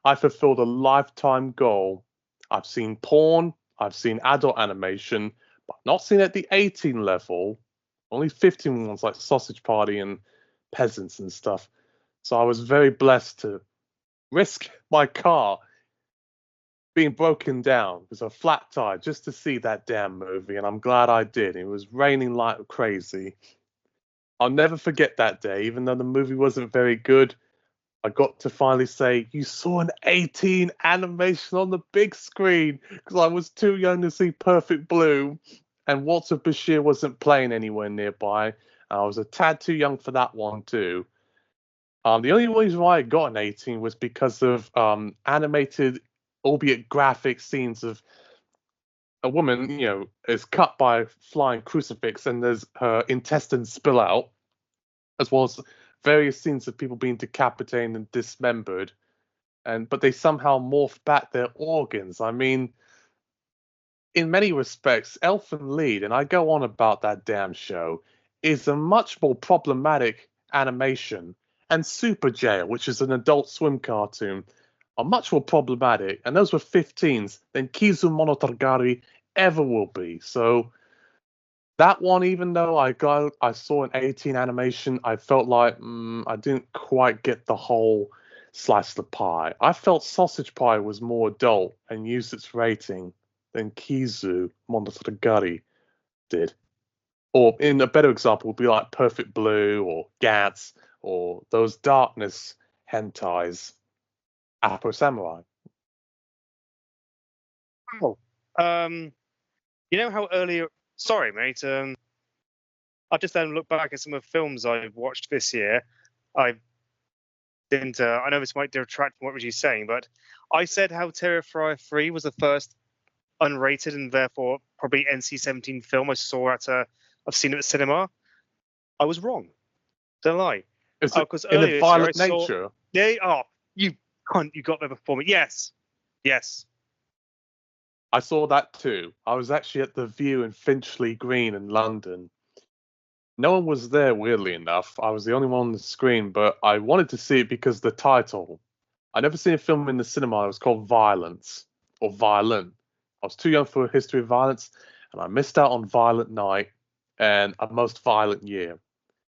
I fulfilled a lifetime goal. I've seen porn, I've seen adult animation, but not seen at the 18 level. Only 15 ones like Sausage Party and Peasants and stuff. So I was very blessed to risk my car being broken down with a flat tire just to see that damn movie, and I'm glad I did. It was raining like crazy. I'll never forget that day, even though the movie wasn't very good. I got to finally say, you saw an 18 animation on the big screen, because I was too young to see Perfect Blue, and Walter Bashir wasn't playing anywhere nearby. I was a tad too young for that one too. The only reason why I got an 18 was because of animated, albeit graphic, scenes of a woman, is cut by a flying crucifix, and there's her intestines spill out, as well as various scenes of people being decapitated and dismembered, but they somehow morph back their organs. I mean, in many respects, Elfen Lied, and I go on about that damn show, is a much more problematic animation, and Super Jail, which is an Adult Swim cartoon, are much more problematic, and those were 15s than Kizu Monogatari ever will be. So that one, even though I saw an 18 animation, I felt like I didn't quite get the whole slice of the pie. I felt Sausage Pie was more adult and used its rating than Kizu Monogatari did. Or in a better example would be like Perfect Blue or Gats or those darkness hentais, Afro Samurai. Oh, you know how earlier? Sorry, mate. I just then look back at some of the films I've watched this year. I didn't. I know this might detract from what you're saying, but I said how Terrifier 3 was the first unrated and therefore probably NC-17 film I saw I've seen at the cinema. I was wrong. Don't lie. Is it Because in earlier a violent this year I saw, nature? they are. You cunt! You got there before me. Yes. I saw that too. I was actually at the View in Finchley Green in London. No one was there, weirdly enough. I was the only one on the screen, but I wanted to see it because the title. I never seen a film in the cinema. It was called Violence or Violent. I was too young for a history of violence, and I missed out on Violent Night and A Most Violent Year.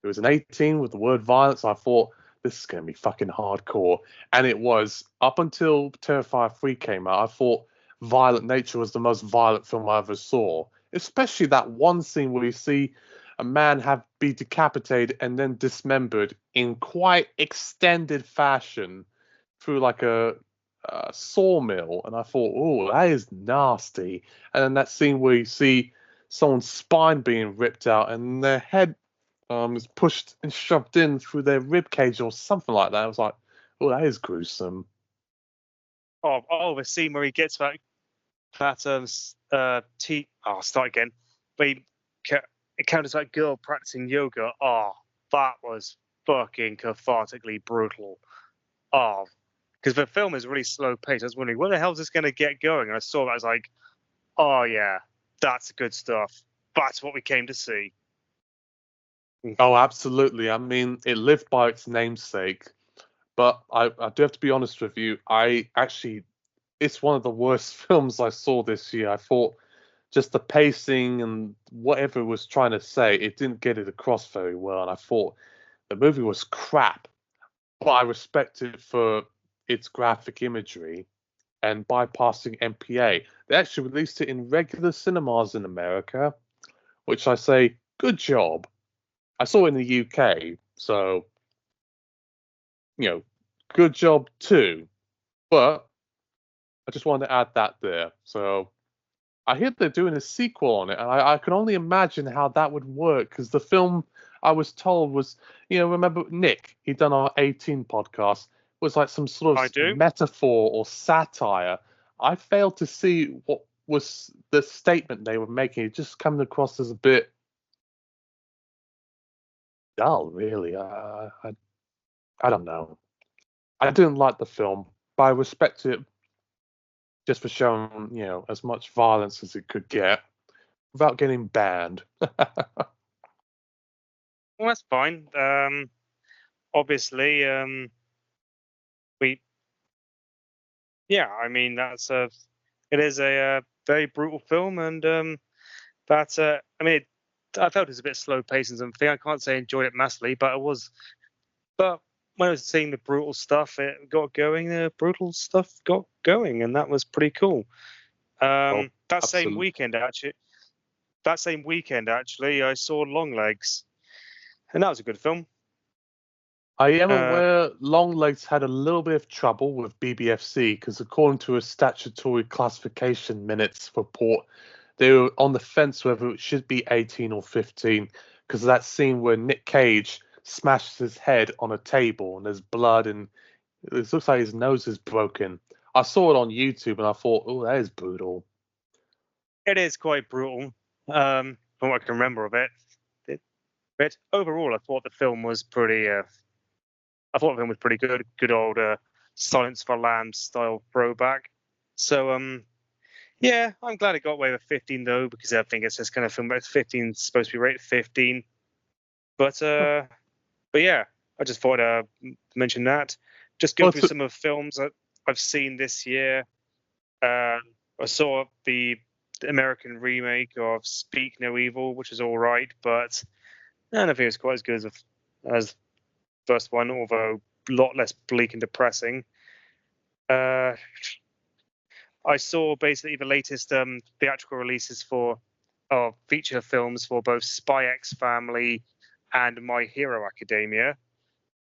It was an 18 with the word violence. I thought this is going to be fucking hardcore, and it was. Up until Terrifier 3 came out, I thought Violent Nature was the most violent film I ever saw. Especially that one scene where you see a man be decapitated and then dismembered in quite extended fashion through like a sawmill, and I thought, oh, that is nasty. And then that scene where you see someone's spine being ripped out and their head is pushed and shoved in through their rib cage or something like that. I was like, oh, that is gruesome. The scene where he gets that I'll start again. But he encounters that girl practicing yoga. Oh, that was fucking cathartically brutal. Oh, because the film is really slow paced. I was wondering, where the hell is this going to get going? And I saw that, I was like, oh yeah, that's good stuff. That's what we came to see. Oh, absolutely. I mean, it lived by its namesake. But I do have to be honest with you. It's one of the worst films I saw this year. I thought just the pacing and whatever it was trying to say, it didn't get it across very well. And I thought the movie was crap. But I respect it for its graphic imagery and bypassing MPA. They actually released it in regular cinemas in America, which I say, good job. I saw it in the UK, so, good job too. But I just wanted to add that there. So I hear they're doing a sequel on it, and I can only imagine how that would work, because the film I was told was, remember Nick, he'd done our 18 podcast, was like some sort of metaphor or satire. I failed to see what was the statement they were making. It just coming across as a bit dull, really. I don't know. I didn't like the film, but I respect it just for showing, as much violence as it could get without getting banned. Well, that's fine. Obviously, I mean, it is a very brutal film, and I mean, I felt it was a bit slow paced and something. I can't say I enjoyed it massively, but it was. But when I was seeing the brutal stuff, it got going. The brutal stuff got going, and that was pretty cool. That same weekend, actually, I saw Longlegs, and that was a good film. I am aware Longlegs had a little bit of trouble with BBFC because, according to a statutory classification minutes report, they were on the fence whether it should be 18 or 15 because of that scene where Nick Cage smashes his head on a table and there's blood and it looks like his nose is broken. I saw it on YouTube and I thought, oh, that is brutal. It is quite brutal, from what I can remember of it. But overall, I thought the film was pretty. Good old Silence of the Lambs style throwback. So Yeah, I'm glad it got away with 15 though, because I think it's this kind of film that's 15 supposed to be rated 15. But yeah, I just thought I'd mention that. Just go Well, through some of the films that I've seen this year. I saw the American remake of Speak No Evil, which is all right, but I don't think it's quite as good as first one, although a lot less bleak and depressing. I saw basically the latest theatrical releases for feature films for both Spy X Family and My Hero Academia.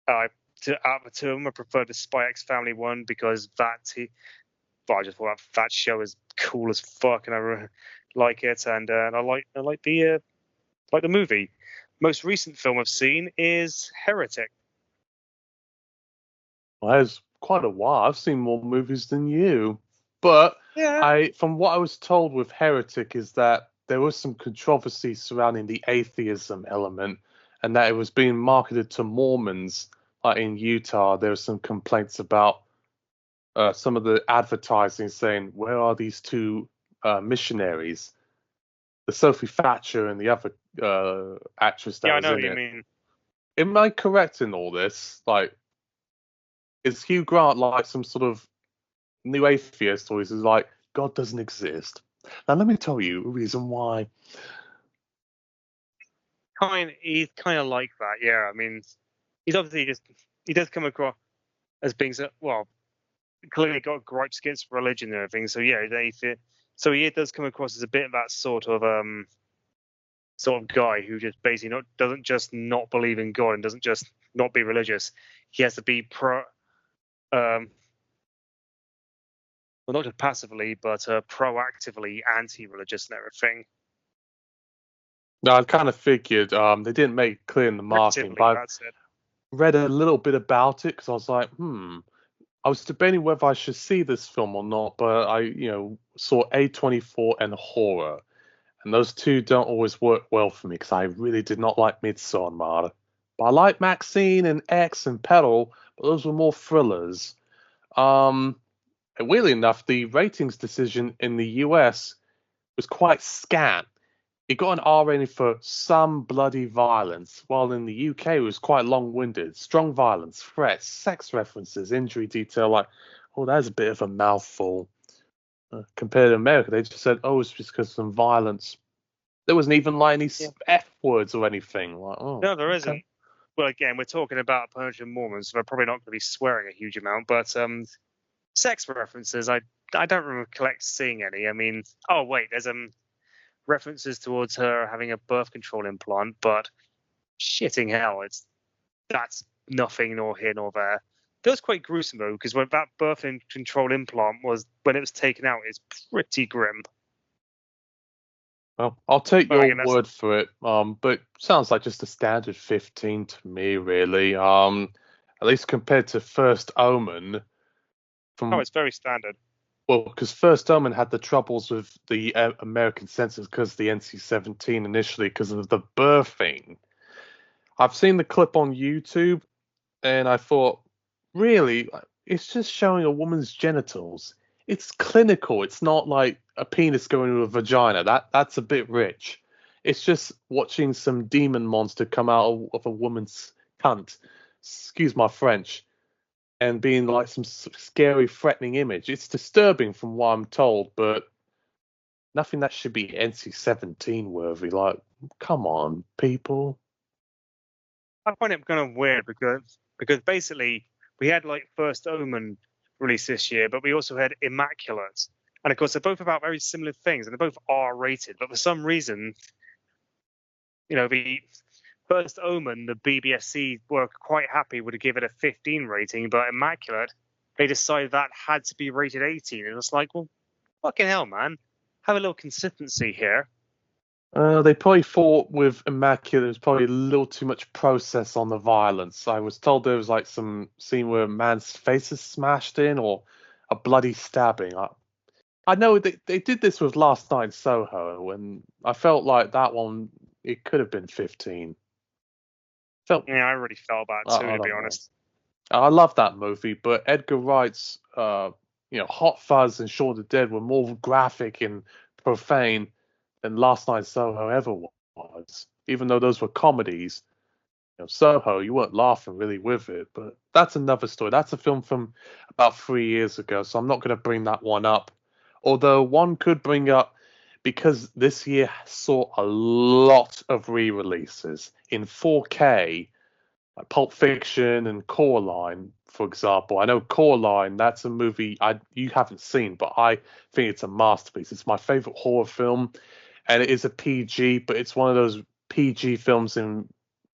Out of the two of them, I prefer the Spy X Family one because I just thought that show is cool as fuck, and I like it, and I like the movie. Most recent film I've seen is Heretic. Well, that's quite a while. I've seen more movies than you. But Yeah. from what I was told with Heretic is that there was some controversy surrounding the atheism element and that it was being marketed to Mormons. Like in Utah, there were some complaints about some of the advertising saying, where are these two missionaries? The Sophie Thatcher and the other actress that Yeah, I was know in what you it. mean. Am I correct in all this? Like, is Hugh Grant like some sort of new atheist, or is like God doesn't exist? Now let me tell you a reason why. He's kind of like that. Yeah, I mean, he's obviously he does come across as being clearly got gripes against religion and everything. So yeah, so he does come across as a bit of that sort of guy who just basically doesn't just not believe in God and doesn't just not be religious. He has to be well, not just passively, but proactively anti-religious and everything. Now I kind of figured they didn't make it clear in the marketing, Actively, but I've that's it. read a little bit about it because I was like, I was debating whether I should see this film or not, but I, saw A24 and horror, and those two don't always work well for me because I really did not like Midsommar. But I like Maxine and X and Petal, but those were more thrillers. Um, and weirdly enough, the ratings decision in the US was quite scant. It got an R rating for some bloody violence, while in the UK it was quite long-winded. Strong violence, threats, sex references, injury detail. Like, oh, that's a bit of a mouthful. Compared to America, they just said, oh, it's just because of some violence. There wasn't even like any Yeah. F words or anything. Like, oh, No, there okay. not. Well, again, we're talking about a bunch of Mormons, so they're probably not going to be swearing a huge amount. But sex references, I don't recollect seeing any. I mean, oh wait, there's references towards her having a birth control implant, but shitting hell, that's nothing nor here nor there. That was quite gruesome though, because when that birth control implant when it was taken out, it's pretty grim. Well, I'll take Well, your again, word for it. But sounds like just a standard 15 to me, really. At least compared to First Omen. From it's very standard. Well, because First Omen had the troubles with the American censors because of the NC-17 initially because of the birthing. I've seen the clip on YouTube, and I thought, really, it's just showing a woman's genitals. It's clinical. It's not like a penis going to a vagina. That's a bit rich. It's just watching some demon monster come out of a woman's cunt. Excuse my French. And being like some scary, threatening image. It's disturbing from what I'm told, but nothing that should be NC-17 worthy. Like, come on, people. I find it kind of weird because basically we had like First Omen released this year, but we also had Immaculate, and of course they're both about very similar things, and they're both R-rated. But for some reason, the First Omen, the BBFC were quite happy would have given it a 15 rating, but Immaculate, they decided that had to be rated 18, and it's like, well, fucking hell, man, have a little consistency here. They probably thought with Immaculate, there was probably a little too much process on the violence. I was told there was like some scene where a man's face is smashed in or a bloody stabbing. I know they did this with Last Night in Soho, and I felt like that one, it could have been 15. Yeah, I really felt that too, I to be don't know. honest. I love that movie, but Edgar Wright's Hot Fuzz and Shaun of the Dead were more graphic and profane than Last Night Soho ever was. Even though those were comedies, Soho, you weren't laughing really with it. But that's another story. That's a film from about 3 years ago, so I'm not going to bring that one up. Although one could bring up, because this year saw a lot of re-releases in 4K, like Pulp Fiction and Coraline, for example. I know Coraline, that's a movie you haven't seen, but I think it's a masterpiece. It's my favorite horror film, and it is a PG, but it's one of those PG films in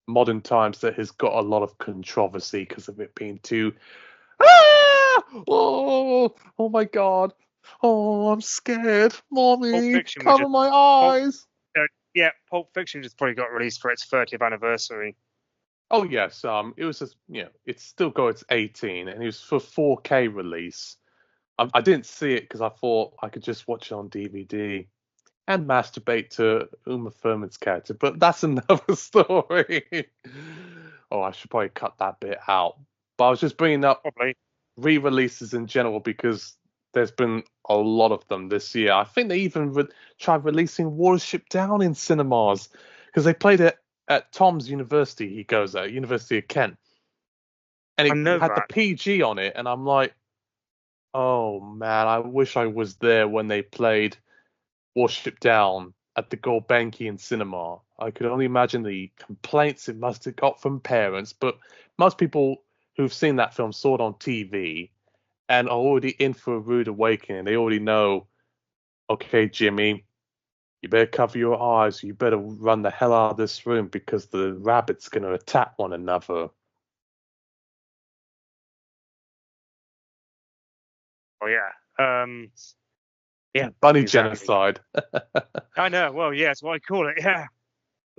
modern times that has got a lot of controversy because of it being too oh my god, oh, I'm scared, mommy, cover my eyes. Pulp Fiction just probably got released for its 30th anniversary. Oh yes, it was just it's still got its 18, and it was for 4K release. I didn't see it because I thought I could just watch it on DVD and masturbate to Uma Thurman's character, but that's another story. Oh, I should probably cut that bit out. But I was just bringing up re-releases in general because there's been a lot of them this year. I think they even tried releasing Watership Down in cinemas because they played it at Tom's university. He goes at University of Kent, and it had the PG on it, and I'm like, oh man, I wish I was there when they played Watership Down at the Gulbenkian cinema. I could only imagine the complaints it must have got from parents, but most people who've seen that film saw it on TV and are already in for a rude awakening. They already know, okay, Jimmy, you better cover your eyes. You better run the hell out of this room because the rabbits going to attack one another. Oh, yeah. Yeah, bunny genocide. I know. Well, yeah, that's what I call it. Yeah,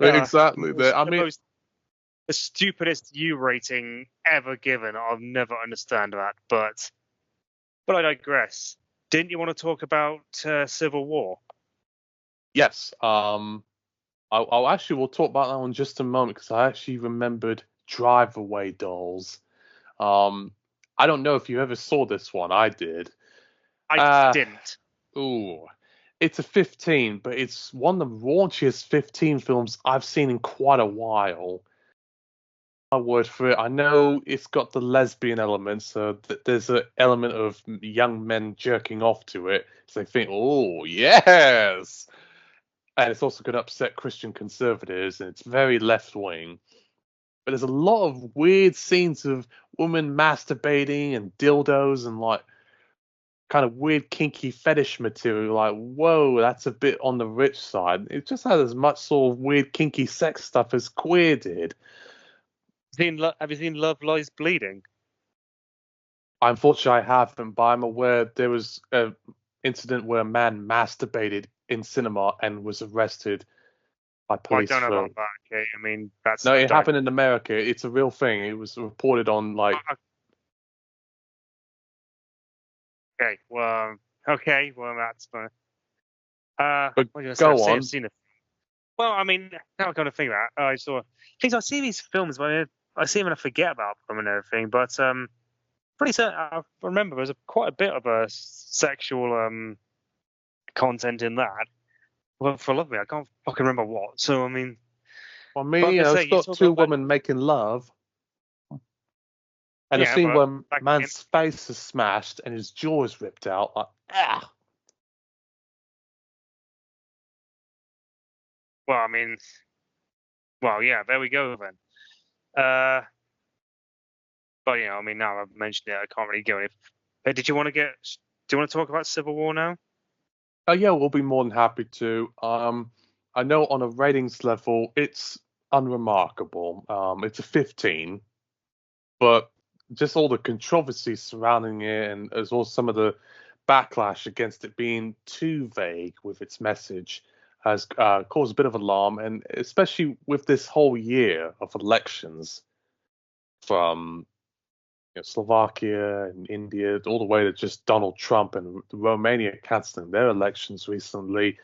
exactly. The stupidest U rating ever given. I'll never understand that. But I digress. Didn't you want to talk about Civil War? Yes. I'll actually we'll talk about that one in just a moment because I actually remembered Drive Away Dolls. I don't know if you ever saw this one. I did. I didn't. Ooh, it's a 15, but it's one of the raunchiest 15 films I've seen in quite a while. My word for it. I know it's got the lesbian element, so there's an element of young men jerking off to it. So they think, oh, yes. And it's also going to upset Christian conservatives, and it's very left wing. But there's a lot of weird scenes of women masturbating and dildos and like kind of weird kinky fetish material. Like, whoa, that's a bit on the rich side. It just had as much sort of weird kinky sex stuff as Queer did. Have you seen Love Lies Bleeding? Unfortunately, I haven't, but I'm aware there was an incident where a man masturbated in cinema and was arrested by police. I don't know about that. Okay, I mean that's no, it happened in America. It's a real thing. It was reported on like. Okay, well, that's fine. But go on. I've seen it. Well, I mean, now I kind of think about it. I see these films, but I see them and I forget about them and everything. But pretty certain I remember there's quite a bit of a sexual content in that. Well, for love me, I can't fucking remember what. So I mean, it's got two women making love. And a scene where a man's face is smashed and his jaw is ripped out. Like, ah. Well, I mean, yeah, there we go then. But I mean, now I've mentioned it, I can't really go. Do you want to talk about Civil War now? Oh yeah, we'll be more than happy to. I know on a ratings level, it's unremarkable. It's a 15, but just all the controversies surrounding it, and as well as some of the backlash against it being too vague with its message, has caused a bit of alarm, and especially with this whole year of elections from Slovakia and India, all the way to just Donald Trump and Romania cancelling their elections recently.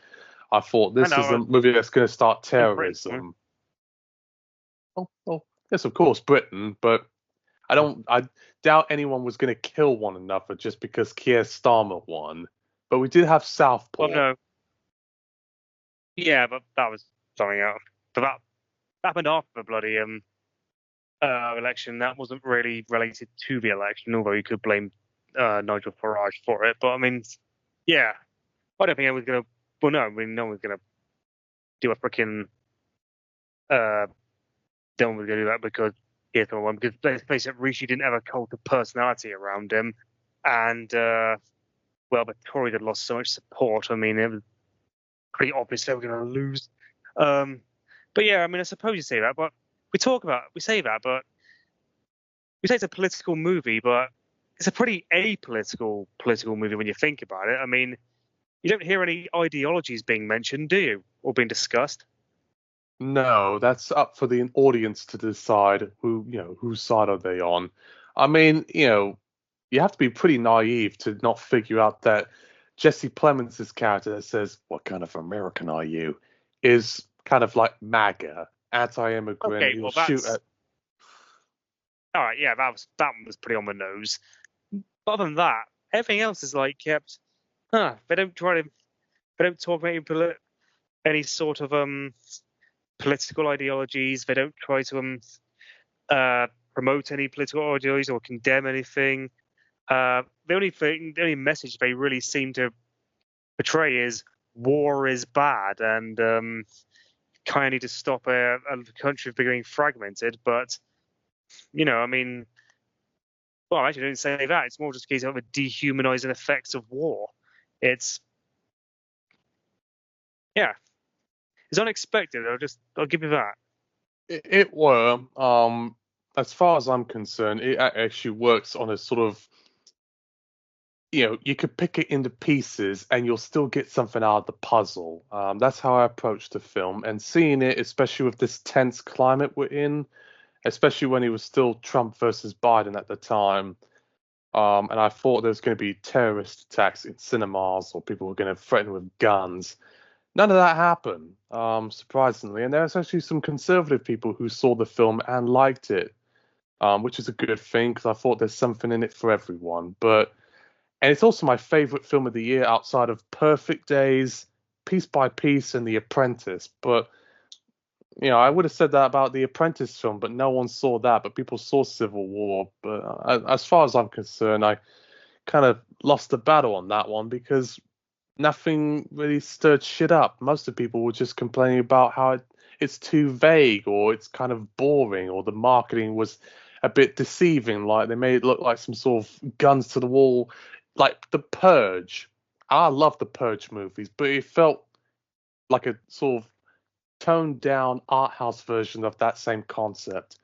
I thought this is a movie that's going to start terrorism. Oh, yes, of course, Britain, but I doubt anyone was going to kill one another just because Keir Starmer won. But we did have Southpaw. Well, no. Yeah, but that was something else. But that happened after the bloody election. That wasn't really related to the election, although you could blame Nigel Farage for it. But I mean, yeah, I don't think anyone's gonna. Well, no, I mean, no one's gonna do a freaking. No one was gonna do that because here's the one. Because let's face it, Rishi didn't have a cult of personality around him, and well, the Tories had lost so much support. I mean, it was pretty obvious they were going to lose. But yeah, I mean, I suppose you say that, but we say that, but we say it's a political movie, but it's a pretty apolitical political movie when you think about it. I mean, you don't hear any ideologies being mentioned, do you, or being discussed? No, that's up for the audience to decide whose side are they on. I mean, you have to be pretty naive to not figure out that Jesse Plemons' character that says, "What kind of American are you?" is kind of like MAGA, anti-immigrant. Okay, He'll well, shoot at. All right, yeah, that one was pretty on the nose. But other than that, everything else is like kept. They don't talk about any sort of political ideologies. They don't try to promote any political ideologies or condemn anything. The only message they really seem to portray is war is bad and kind of need to stop a country from becoming fragmented. But I mean, well, I actually don't say that. It's more just a case of the dehumanizing effects of war. It's unexpected. I'll give you that. It were. As far as I'm concerned, it actually works on a sort of. You could pick it into pieces and you'll still get something out of the puzzle. That's how I approached the film, and seeing it, especially with this tense climate we're in, especially when it was still Trump versus Biden at the time. And I thought there was going to be terrorist attacks in cinemas or people were going to threaten with guns. None of that happened, surprisingly. And there's actually some conservative people who saw the film and liked it, which is a good thing because I thought there's something in it for everyone. And it's also my favorite film of the year outside of Perfect Days, Piece by Piece, and The Apprentice. But, I would have said that about The Apprentice film, but no one saw that. But people saw Civil War. But as far as I'm concerned, I kind of lost the battle on that one because nothing really stirred shit up. Most of the people were just complaining about how it's too vague or it's kind of boring or the marketing was a bit deceiving. Like they made it look like some sort of guns to the wall. Like The Purge. I love the Purge movies, but it felt like a sort of toned down art house version of that same concept.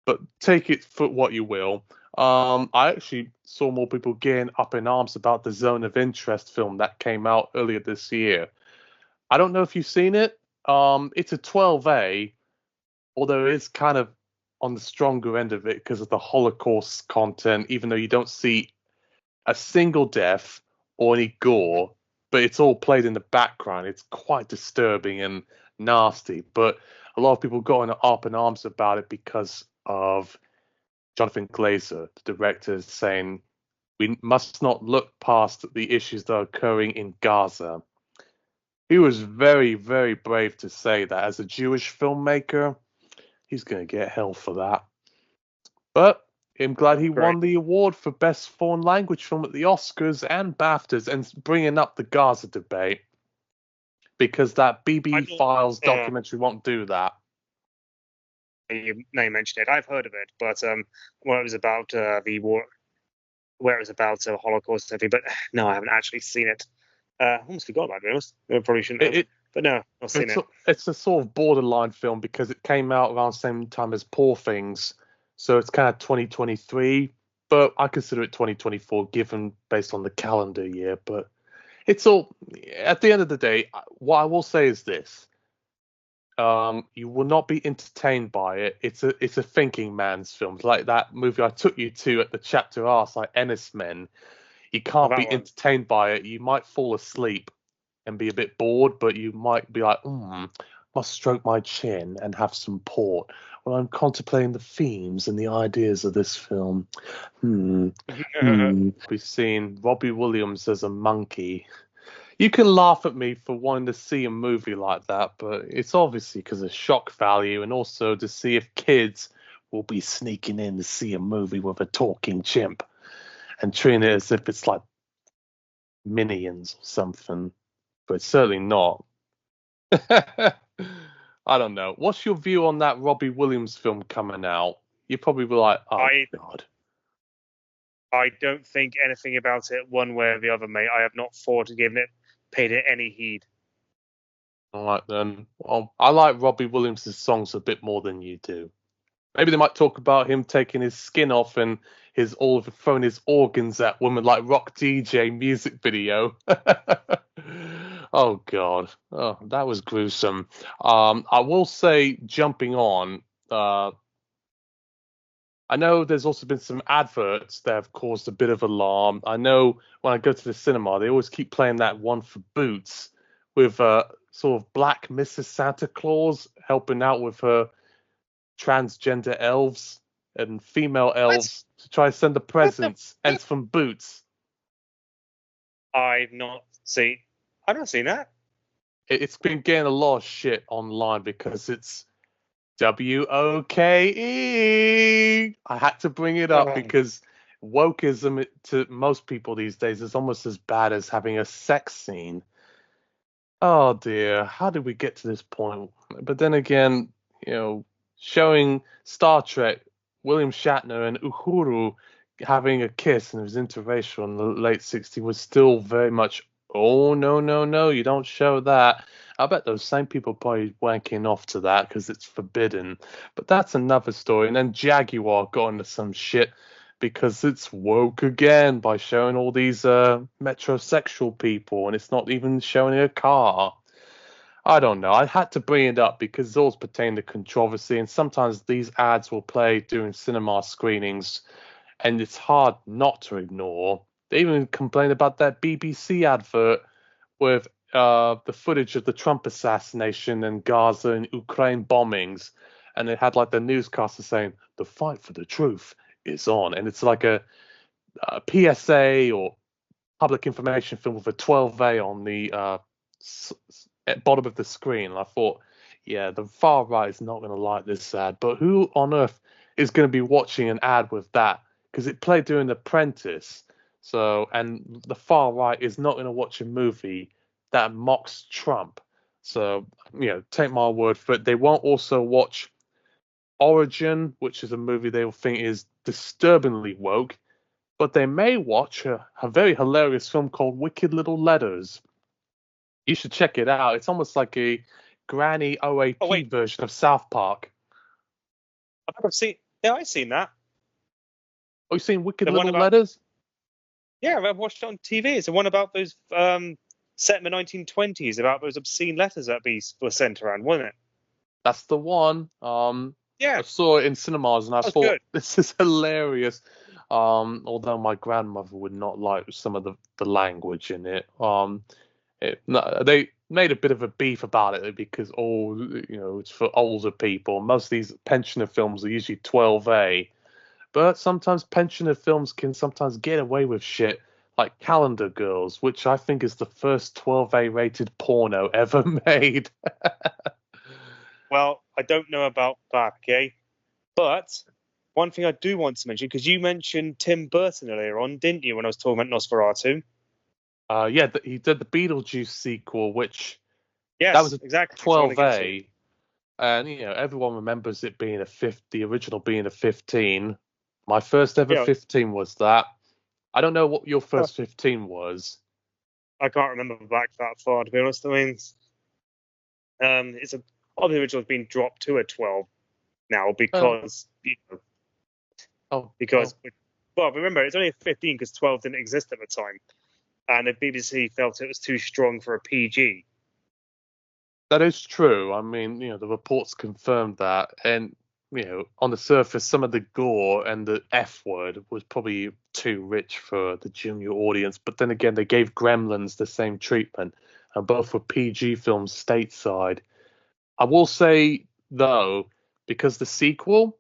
But take it for what you will. I actually saw more people getting up in arms about the Zone of Interest film that came out earlier this year. I don't know if you've seen it. It's a 12A, although it is kind of on the stronger end of it because of the Holocaust content, even though you don't see a single death or any gore, but it's all played in the background. It's quite disturbing and nasty, but a lot of people got up in arms about it because of Jonathan Glazer, the director, saying we must not look past the issues that are occurring in Gaza. He was very, very brave to say that. As a Jewish filmmaker, he's going to get hell for that. But I'm glad he won the award for Best Foreign Language Film at the Oscars and BAFTAs and bringing up the Gaza debate because that BB Files documentary won't do that. You mentioned it. I've heard of it, but where it was about the war, where it was about the Holocaust and everything. But no, I haven't actually seen it. I almost forgot about it. I probably shouldn't have. But no, I've seen it. It's a sort of borderline film because it came out around the same time as Poor Things. So it's kind of 2023, but I consider it 2024 given based on the calendar year. But it's all, at the end of the day, what I will say is this. You will not be entertained by it. It's a thinking man's film. It's like that movie I took you to at the chapter arts, like Ennis Men. You can't be entertained by it. You might fall asleep and be a bit bored, but you might be like, must stroke my chin and have some port Well, I'm contemplating the themes and the ideas of this film. We've seen Robbie Williams as a monkey. You can laugh at me for wanting to see a movie like that, but it's obviously because of shock value and also to see if kids will be sneaking in to see a movie with a talking chimp and treating it as if it's like Minions or something. But it's certainly not. I don't know. What's your view on that Robbie Williams film coming out? You probably be like, oh, God. I don't think anything about it one way or the other, mate. I have not paid it any heed. All right, then. Well, I like Robbie Williams' songs a bit more than you do. Maybe they might talk about him taking his skin off and throwing his organs at women like Rock DJ music video. Oh God, oh that was gruesome. I will say, jumping on, I know there's also been some adverts that have caused a bit of alarm. I know when I go to the cinema, they always keep playing that one for Boots with sort of black Mrs. Santa Claus helping out with her transgender elves and female elves to try to send the presents, and it's from Boots. I've not seen that. It's been getting a lot of shit online because it's WOKE. I had to bring it up because wokeism to most people these days is almost as bad as having a sex scene. Oh dear, how did we get to this point? But then again, showing Star Trek, William Shatner and Uhuru having a kiss and it was interracial in the late 60s was still very much, oh, no, you don't show that. I bet those same people probably wanking off to that because it's forbidden. But that's another story. And then Jaguar got into some shit because it's woke again by showing all these metrosexual people and it's not even showing a car. I don't know. I had to bring it up because it's always pertain to controversy, and sometimes these ads will play during cinema screenings, and it's hard not to ignore. They even complained about that BBC advert with the footage of the Trump assassination and Gaza and Ukraine bombings, and it had like the newscaster saying, "The fight for the truth is on," and it's like a PSA or public information film with a 12A on the at bottom of the screen. And I thought, yeah, the far right is not going to like this ad, but who on earth is going to be watching an ad with that? Because it played during Apprentice. So, and the far right is not going to watch a movie that mocks Trump. So, take my word for it. They won't also watch Origin, which is a movie they will think is disturbingly woke, but they may watch a very hilarious film called Wicked Little Letters. You should check it out. It's almost like a granny OAP version of South Park. I've seen that. Oh, you've seen Wicked Little Letters? Yeah, I've watched it on TV. It's the one about those set in the 1920s, about those obscene letters that were sent around, wasn't it? That's the one. Yeah. I saw it in cinemas and I thought, good. This is hilarious. Although my grandmother would not like some of the language in it. They made a bit of a beef about it because it's for older people. Most of these pensioner films are usually 12A, but sometimes pensioner films can sometimes get away with shit like Calendar Girls, which I think is the first 12A rated porno ever made. Well, I don't know about that, okay? But one thing I do want to mention, because you mentioned Tim Burton earlier on, didn't you, when I was talking about Nosferatu? Yeah, he did the Beetlejuice sequel, which that was exactly 12A, and everyone remembers it being the original being a 15. My first ever 15 was that. I don't know what your first 15 was. I can't remember back that far, to be honest. I mean, all the originals been dropped to a 12 now because well, remember it's only a 15 because 12 didn't exist at the time. And the BBC felt it was too strong for a PG. That is true. I mean, the reports confirmed that. And, on the surface, some of the gore and the F word was probably too rich for the junior audience. But then again, they gave Gremlins the same treatment. And both were PG films stateside. I will say, though, because the sequel,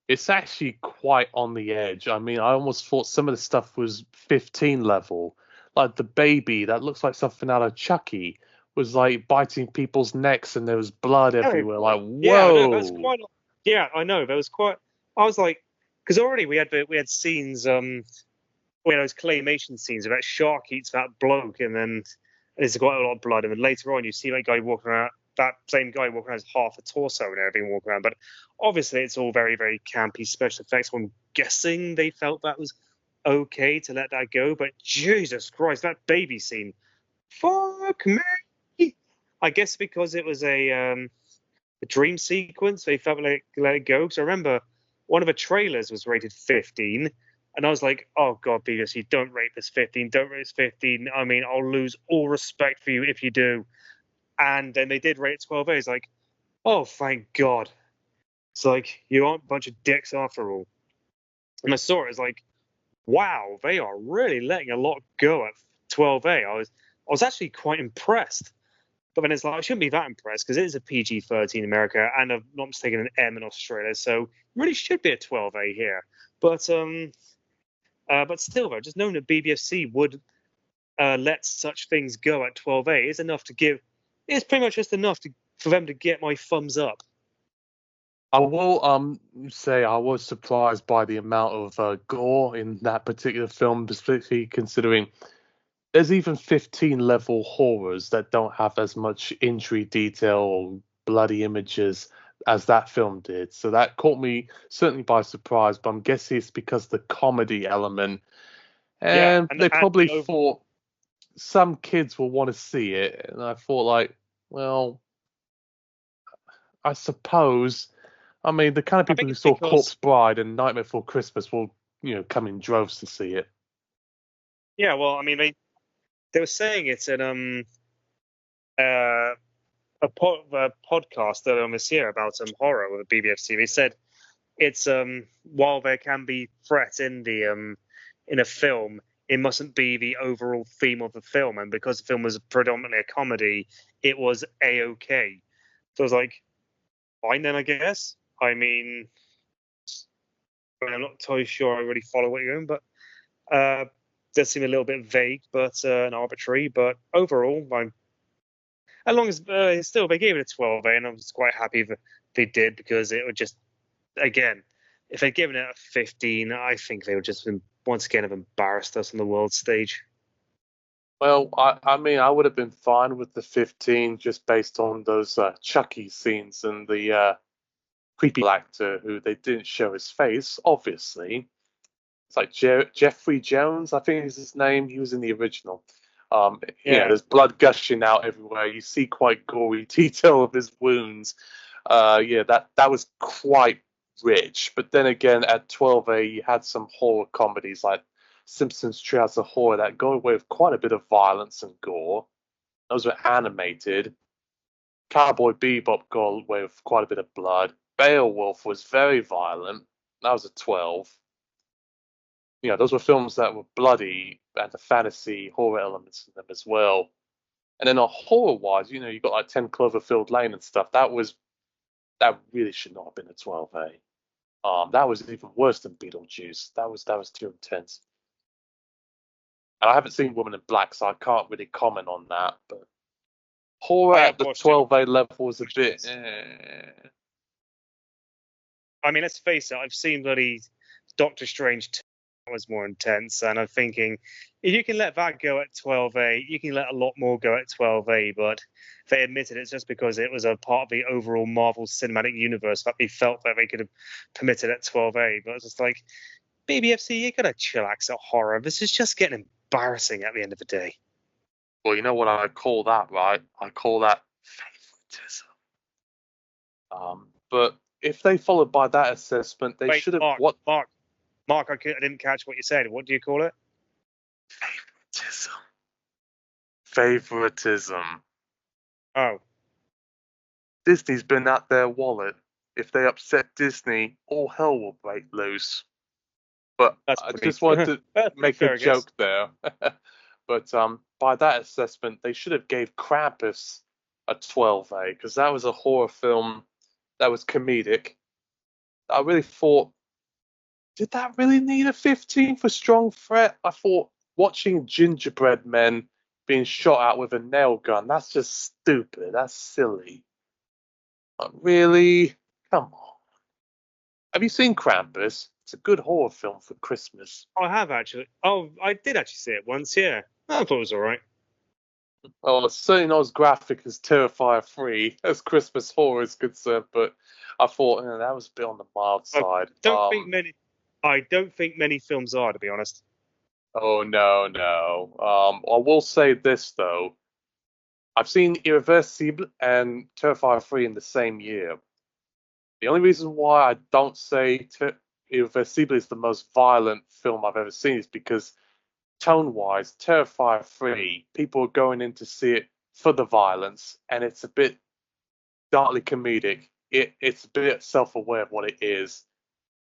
it's actually quite on the edge. I mean, I almost thought some of the stuff was 15 level. Like the baby that looks like something out of Chucky was like biting people's necks and there was blood everywhere. Like, Yeah, no, that whoa. was quite. Yeah, I know. That was quite. I was like, because already we had scenes. We had those claymation scenes where that shark eats that bloke, and then there's quite a lot of blood. And then later on, you see that guy walking around. That same guy walking around has half a torso and everything walking around. But obviously, it's all very, very campy special effects. I'm guessing they felt that was okay to let that go. But Jesus Christ, that baby scene, fuck me. I guess because it was a dream sequence, they felt like let it go. Because I remember one of the trailers was rated 15, and I was like, "Oh God, BBFC, don't rate this 15. Don't rate this 15. I mean, I'll lose all respect for you if you do." And then they did rate it 12A. It's like, oh, thank God. It's like, you aren't a bunch of dicks after all. And I saw it as like, wow, they are really letting a lot go at 12A. I was actually quite impressed. But then it's like, I shouldn't be that impressed because it is a PG-13 in America and I'm not mistaken an M in Australia. So it really should be a 12A here. But still, though, just knowing that BBFC would let such things go at 12A is enough to give. It's pretty much just enough for them to get my thumbs up. I will say I was surprised by the amount of gore in that particular film, particularly considering there's even 15 level horrors that don't have as much injury detail or bloody images as that film did. So that caught me certainly by surprise, but I'm guessing it's because the comedy element. And they probably thought some kids will want to see it. And I thought, like, well, I suppose. I mean, the kind of people who saw Corpse Bride and Nightmare Before Christmas will, come in droves to see it. Yeah, well, I mean, they were saying it's in a podcast earlier on this year about horror with the BBFC. They said it's while there can be threat in a film, it mustn't be the overall theme of the film. And because the film was predominantly a comedy, it was A-okay. So I was like, fine then, I guess. I mean, I'm not totally sure I really follow what you're doing, but does seem a little bit vague, but and arbitrary. But overall, as long as still they gave it a 12A, and I was quite happy that they did because it would just, again, if they'd given it a 15, I think they would just once again have embarrassed us on the world stage. Well, I mean, I would have been fine with the 15 just based on those Chucky scenes and the creepy actor who they didn't show his face, obviously. It's like Jeffrey Jones, I think is his name. He was in the original. There's blood gushing out everywhere. You see quite gory detail of his wounds. That was quite rich. But then again, at 12A, you had some horror comedies like Simpsons Treehouse of Horror that go away with quite a bit of violence and gore. Those were animated. Cowboy Bebop got away with quite a bit of blood. Beowulf was very violent. That was a 12. Those were films that were bloody and the fantasy horror elements in them as well. And then on horror-wise, you got like 10 Cloverfield Lane and stuff. That really should not have been a 12A. That was even worse than Beetlejuice. That was too intense. And I haven't seen Woman in Black, so I can't really comment on that. But horror at the 12A level was a bit. I mean, let's face it. I've seen bloody Doctor Strange 2 was more intense, and I'm thinking if you can let that go at 12A, you can let a lot more go at 12A. But they admitted it's just because it was a part of the overall Marvel Cinematic Universe that they felt that they could have permitted at 12A. But it's just like, BBFC, you gotta chillax at horror. This is just getting embarrassing at the end of the day. Well, you know what I call that, right? I call that favoritism. But if they followed by that assessment, they should have. Mark, I didn't catch what you said. What do you call it? Favoritism. Oh. Disney's been at their wallet. If they upset Disney, all hell will break loose. But I just wanted to make a joke there. But by that assessment, they should have gave Krampus a 12A because that was a horror film that was comedic. I really thought, did that really need a 15 for strong threat? I thought watching gingerbread men being shot at with a nail gun, that's just stupid. That's silly. Really? Come on. Have you seen Krampus? It's a good horror film for Christmas. I have actually. Oh, I did actually see it once. Yeah, I thought it was all right. Well, it's certainly not as graphic as Terrifier 3 as Christmas horror is concerned, but I thought that was a bit on the mild side. I don't think many films are, to be honest. Oh, no. I will say this, though. I've seen Irreversible and Terrifier 3 in the same year. The only reason why I don't say Irreversible is the most violent film I've ever seen is because tone-wise, Terrifier 3, people are going in to see it for the violence, and it's a bit darkly comedic. It's a bit self-aware of what it is.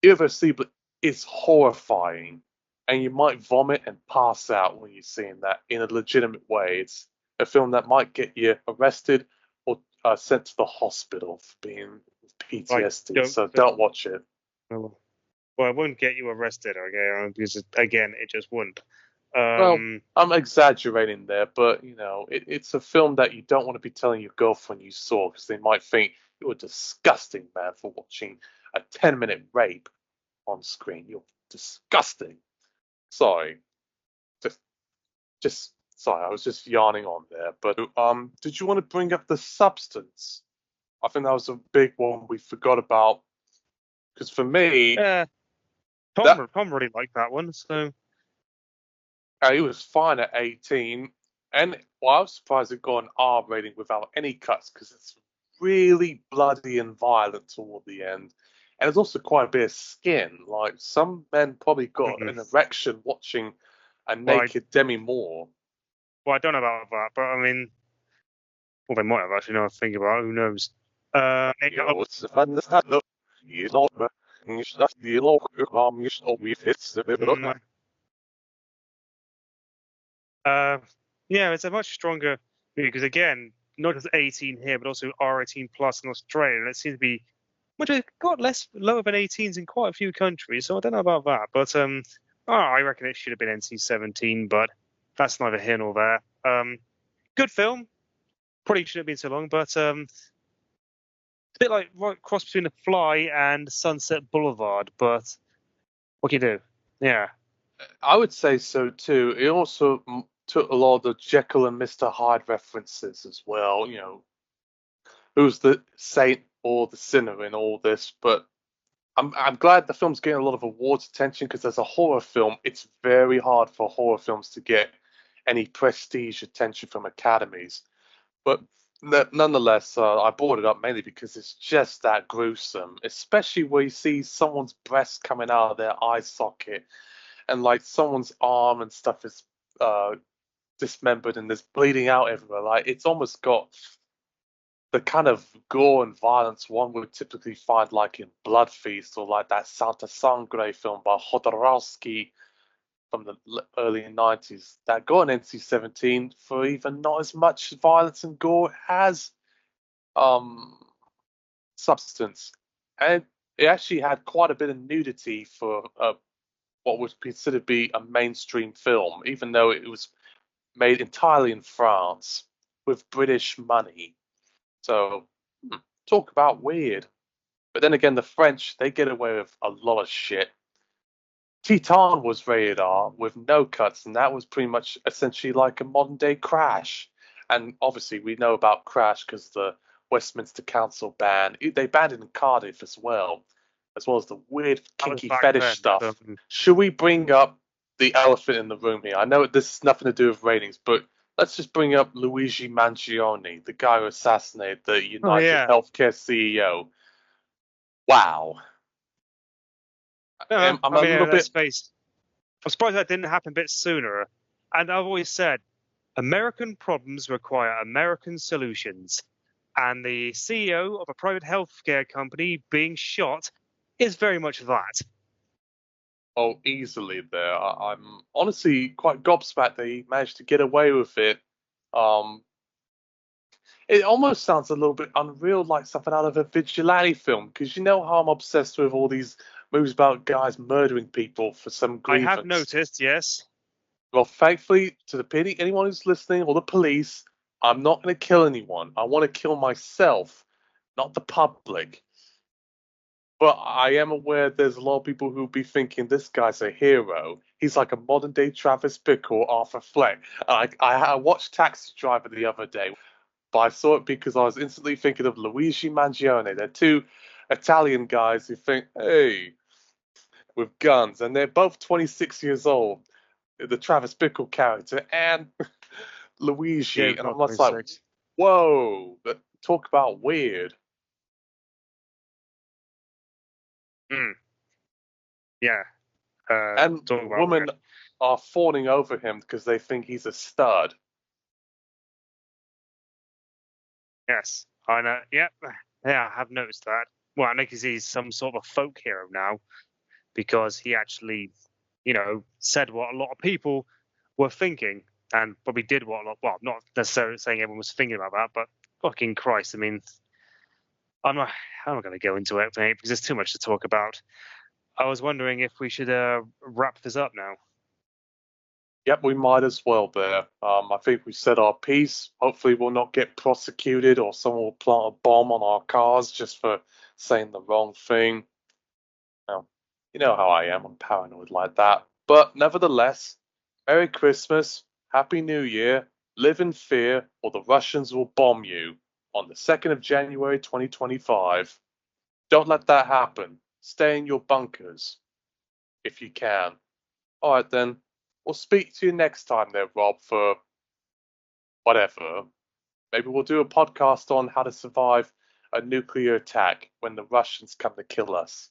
Irreversible is horrifying, and you might vomit and pass out when you're seeing that in a legitimate way. It's a film that might get you arrested or sent to the hospital for being with PTSD. So don't watch it. Well, it won't get you arrested, okay? Because again, it just wouldn't. Well, I'm exaggerating there, but it's a film that you don't want to be telling your girlfriend you saw because they might think you're a disgusting man for watching a 10-minute rape on screen. You're disgusting. Sorry. Just sorry, I was just yarning on there. But did you want to bring up the substance? I think that was a big one we forgot about. Because for me, Tom really liked that one, so he was fine at 18. And well, I was surprised it got an R rating without any cuts because it's really bloody and violent toward the end. And there's also quite a bit of skin. Like some men probably got an erection watching a naked Demi Moore. Well, I don't know about that, but I mean, well, they might have actually. Now I think about it, who knows? Yeah, it's a much stronger movie because again, not just 18 here, but also R18 plus in Australia, and it seems to be much got less lower than 18s in quite a few countries. So I don't know about that, but I reckon it should have been NC-17, but that's neither here nor there. Good film. Probably shouldn't have been so long, but it's a bit like right cross between The Fly and Sunset Boulevard. But what can you do? Yeah, I would say so too. It also took a lot of the Jekyll and Mr. Hyde references as well. Who's the saint or the sinner in all this? But I'm glad the film's getting a lot of awards attention because as a horror film, it's very hard for horror films to get any prestige attention from academies. But nonetheless, I brought it up mainly because it's just that gruesome, especially where you see someone's breast coming out of their eye socket and like someone's arm and stuff is dismembered and there's bleeding out everywhere. Like it's almost got the kind of gore and violence one would typically find like in Blood Feast or like that Santa Sangre film by Jodorowsky from the early 90s that got an NC-17 for even not as much violence and gore as substance. And it actually had quite a bit of nudity for what would consider to be a mainstream film, even though it was made entirely in France with British money. So, talk about weird. But then again, the French, they get away with a lot of shit. Titan was rated R with no cuts, and that was pretty much essentially like a modern day Crash. And obviously, we know about Crash because the Westminster Council banned. They banned it in Cardiff as well as the weird kinky fetish stuff. Should we bring up the elephant in the room here? I know this has nothing to do with ratings, but let's just bring up Luigi Mangione, the guy who assassinated the United Healthcare CEO. Wow. I'm surprised that didn't happen a bit sooner. And I've always said, American problems require American solutions. And the CEO of a private healthcare company being shot is very much that. Oh, easily there. I'm honestly quite gobsmacked that he managed to get away with it. It almost sounds a little bit unreal, like something out of a vigilante film, because you know how I'm obsessed with all these movies about guys murdering people for some I grievance. have noticed, yes. Well, thankfully, to anyone who's listening or the police, I'm not going to kill anyone. I want to kill myself, not the public. But I am aware there's a lot of people who be thinking this guy's a hero. He's like a modern day Travis Bickle or Arthur Fleck. I watched Taxi Driver the other day, but I saw it because I was instantly thinking of Luigi Mangione. They're two Italian guys who think, hey, with guns, and they're both 26 years old. The Travis Bickle character and Luigi, Yeah, and I'm not just like, 26. whoa, talk about weird. Hmm. Yeah. And Talk about women are fawning over him because they think he's a stud. yes. I know. Yep. Yeah, I have noticed that. Well, I know he's some sort of a folk hero now because he actually, said what a lot of people were thinking and probably did what a lot. Well, not necessarily saying everyone was thinking about that, but fucking Christ, I mean, I'm not. I'm not going to go into it, mate, because there's too much to talk about. I was wondering if we should wrap this up now. Yep, we might as well there. I think we said our piece. Hopefully we'll not get prosecuted or someone will plant a bomb on our cars just for saying the wrong thing. Now, you know how I am. I'm paranoid like that. But nevertheless, Merry Christmas, Happy New Year, live in fear or the Russians will bomb you on the 2nd of January 2025. Don't let that happen. Stay in your bunkers if you can. All right, then. We'll speak to you next time there, Rob, for whatever. Maybe we'll do a podcast on how to survive a nuclear attack when the Russians come to kill us.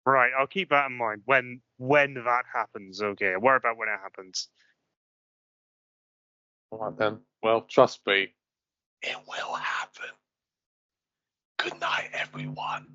Right, I'll keep that in mind when that happens. Okay, worry about when it happens. All right, then. Well, trust me, it will happen. Good night, everyone.